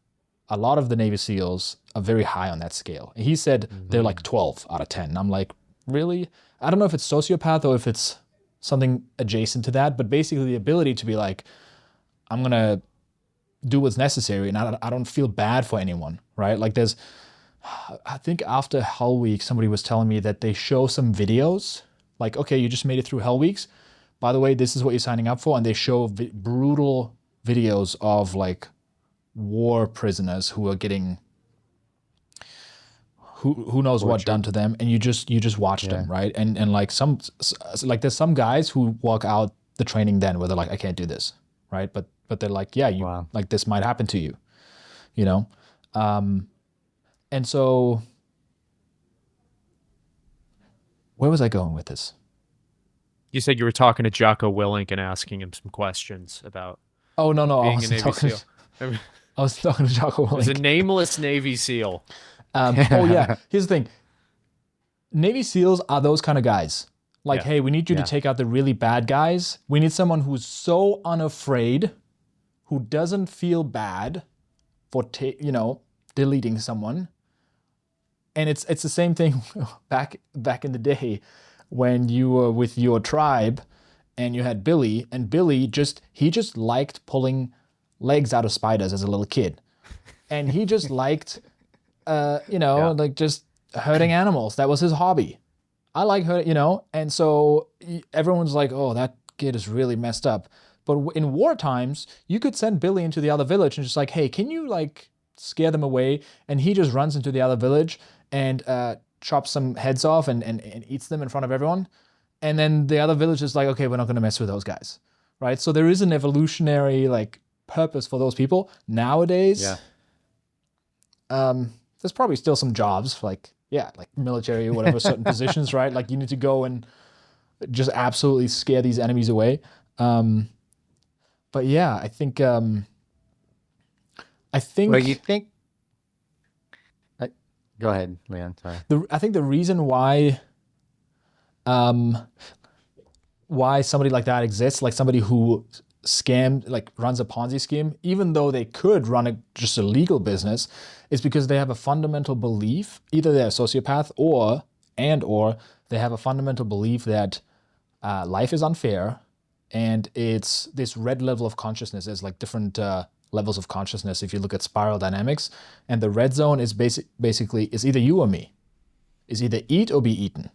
the Navy SEALs are very high on that scale. And he said they're like 12 out of 10. And I'm like, really? I don't know if it's sociopath or if it's something adjacent to that, but basically the ability to be like, I'm going to do what's necessary and I don't feel bad for anyone, right? Like I think after Hell Week, somebody was telling me that they show some videos, like, okay, you just made it through Hell Weeks. By the way, this is what you're signing up for. And they show brutal videos of like war prisoners who are getting who knows what done to them, and you just watch them, right? And like there's some guys who walk out the training then where they're like, I can't do this, right? But they're like, yeah, like this might happen to you, you know? And so where was I going with this? You said you were talking to Jocko Willink and asking him some questions about no, being a Navy SEAL. I was talking to Jocko Willink. He's a nameless Navy SEAL. Here's the thing. Navy SEALs are those kind of guys. Like, hey, we need you to take out the really bad guys. We need someone who's so unafraid, who doesn't feel bad for deleting someone. And it's the same thing back in the day when you were with your tribe and you had Billy, and Billy just liked pulling legs out of spiders as a little kid. And he just liked like just hurting animals. That was his hobby. I like her, and so everyone's like, oh, that kid is really messed up. But in war times, you could send Billy into the other village and just like, hey, can you like scare them away? And he just runs into the other village and chops some heads off and eats them in front of everyone. And then the other village is like, okay, we're not going to mess with those guys, right? So there is an evolutionary like purpose for those people. Nowadays, there's probably still some jobs like military or whatever, certain positions, right? Like you need to go and just absolutely scare these enemies away. But yeah, I think. Well, you think. Go ahead, Leon. Sorry. I think the reason why somebody like that exists, like somebody who runs a Ponzi scheme, even though they could run just a legal business, is because they have a fundamental belief, either they're a sociopath or they have a fundamental belief that life is unfair, and it's this red level of consciousness. There's like different levels of consciousness if you look at spiral dynamics, and the red zone is basically is either you or me. Is either eat or be eaten,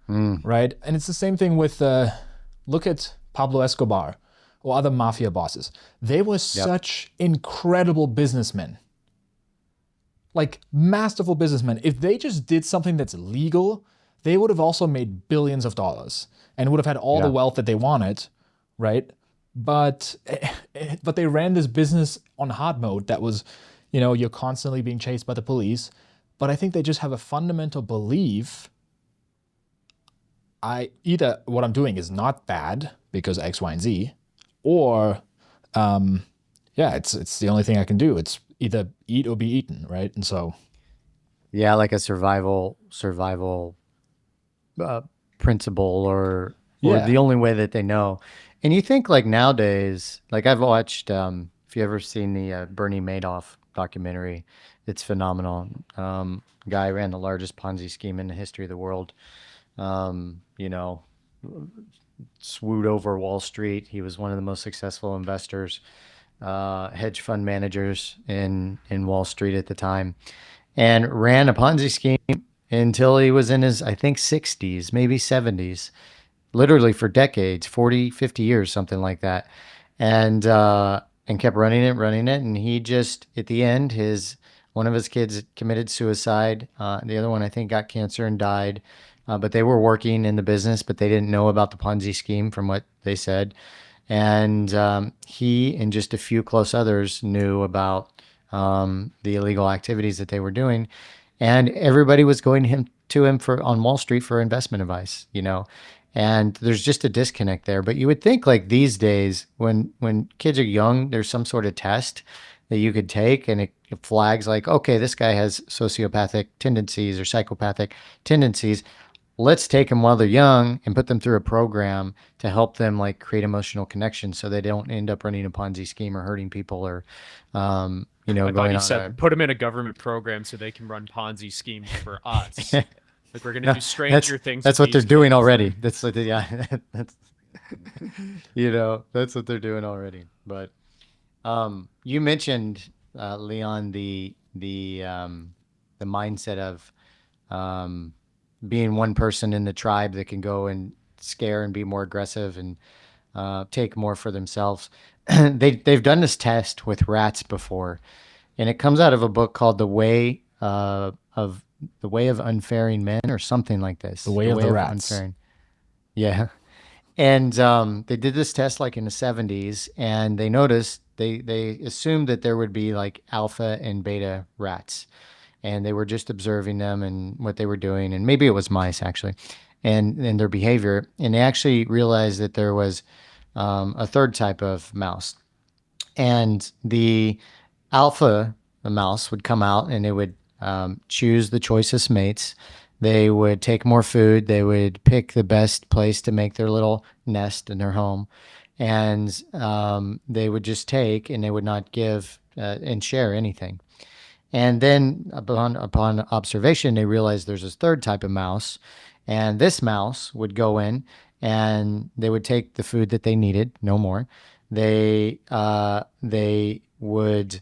right? And it's the same thing with look at Pablo Escobar or other mafia bosses. They were such incredible businessmen, like masterful businessmen. If they just did something that's legal, they would have also made billions of dollars and would have had all the wealth that they wanted, right? But they ran this business on hard mode that was, you're constantly being chased by the police. But I think they just have a fundamental belief. Either what I'm doing is not bad because X, Y, and Z, or it's the only thing I can do. It's either eat or be eaten, right? And so, like a survival principle, or the only way that they know. And you think like nowadays, like I've watched, if you ever seen the Bernie Madoff documentary, it's phenomenal. Guy ran the largest Ponzi scheme in the history of the world. Swooped over Wall Street. He was one of the most successful investors, hedge fund managers in Wall Street at the time, and ran a Ponzi scheme until he was in his, I think, 60s, maybe 70s, literally for decades, 40, 50 years, something like that. And kept running it. And he just, at the end, one of his kids committed suicide. The other one, I think, got cancer and died. But they were working in the business, but they didn't know about the Ponzi scheme from what they said. And he and just a few close others knew about the illegal activities that they were doing. And everybody was going to him on Wall Street for investment advice, And there's just a disconnect there. But you would think like these days when kids are young, there's some sort of test that you could take, and it flags like, okay, this guy has sociopathic tendencies or psychopathic tendencies. Let's take them while they're young and put them through a program to help them like create emotional connection so they don't end up running a Ponzi scheme or hurting people or, I thought going you on said put them in a government program so they can run Ponzi schemes for us. Like we're gonna do Stranger Things. That's with what they're these doing kids. already. That's what that's that's what they're doing already. But you mentioned Leon the mindset of being one person in the tribe that can go and scare and be more aggressive and take more for themselves. They've done this test with rats before, and it comes out of a book called The Way of Unfaring Men or something like this. The Way of the Rats. Unfaring. Yeah. And they did this test like in the 70s, and they noticed they assumed that there would be like alpha and beta rats, and they were just observing them and what they were doing, and maybe it was mice actually, and their behavior, and they actually realized that there was a third type of mouse, and the alpha mouse would come out and they would choose the choicest mates. They would take more food. They would pick the best place to make their little nest in their home. And they would just take, and they would not give and share anything. And then upon observation, they realized there's this third type of mouse. And this mouse would go in and they would take the food that they needed, no more. They would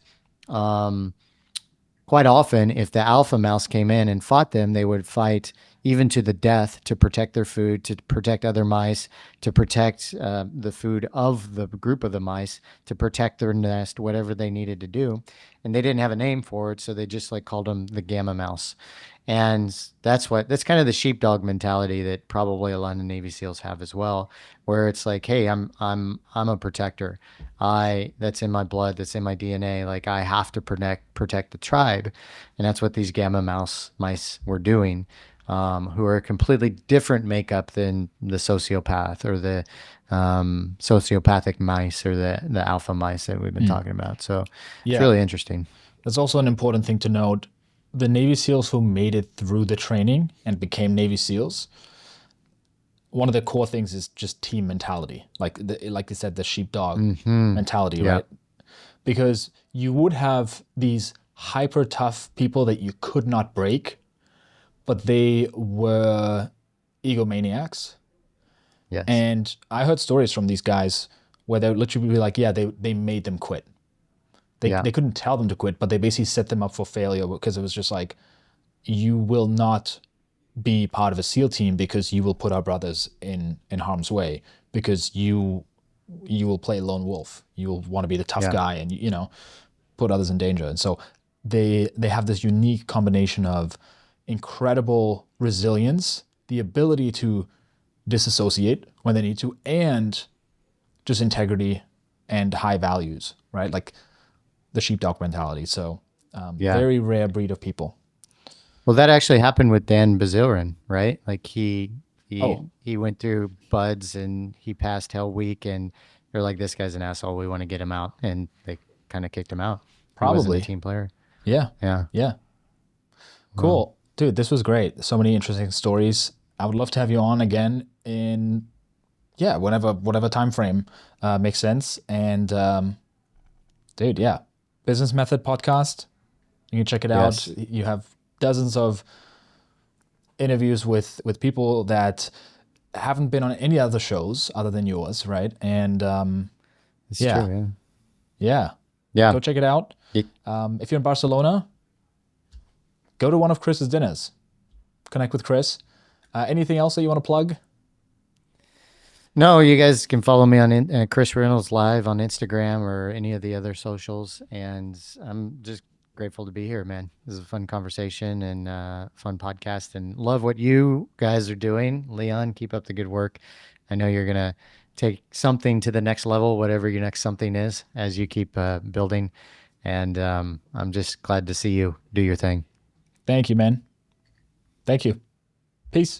quite often, if the alpha mouse came in and fought them, they would fight even to the death to protect their food, to protect other mice, to protect the food of the group of the mice, to protect their nest, whatever they needed to do. And they didn't have a name for it, so they just like called them the gamma mouse. And that's kind of the sheepdog mentality that probably a lot of Navy SEALs have as well, where it's like, hey, I'm a protector. That's in my blood, that's in my DNA. Like I have to protect the tribe, and that's what these gamma mice were doing, who are a completely different makeup than the sociopath or the sociopathic mice or the alpha mice that we've been talking about. So it's really interesting. That's also an important thing to note. The Navy SEALs who made it through the training and became Navy SEALs, one of the core things is just team mentality. Like you said, the sheepdog mentality, right? Because you would have these hyper tough people that you could not break, but they were egomaniacs. Yes. And I heard stories from these guys where they would literally be like, yeah, they made them quit. They couldn't tell them to quit, but they basically set them up for failure because it was just like, you will not be part of a SEAL team because you will put our brothers in harm's way, because you will play lone wolf. You will want to be the tough guy and, put others in danger. And so they have this unique combination of incredible resilience, the ability to disassociate when they need to, and just integrity and high values, right? Like the sheepdog mentality. So very rare breed of people. Well, that actually happened with Dan Bazilran, right? Like he went through buds and he passed Hell Week, and they're like, this guy's an asshole. We want to get him out. And they kind of kicked him out. Probably. He wasn't a team player. Yeah. Cool. Dude, this was great. So many interesting stories. I would love to have you on again in, whatever time frame makes sense. And dude, Business Method Podcast. You can check it out. You have dozens of interviews with people that haven't been on any other shows other than yours, right? And It's true, yeah. Go check it out. If you're in Barcelona, go to one of Chris's dinners. Connect with Chris. Anything else that you want to plug? No, you guys can follow me on Chris Reynolds Live on Instagram or any of the other socials. And I'm just grateful to be here, man. This is a fun conversation and fun podcast, and love what you guys are doing. Leon, keep up the good work. I know you're going to take something to the next level, whatever your next something is, as you keep building. And I'm just glad to see you do your thing. Thank you, man. Thank you. Peace.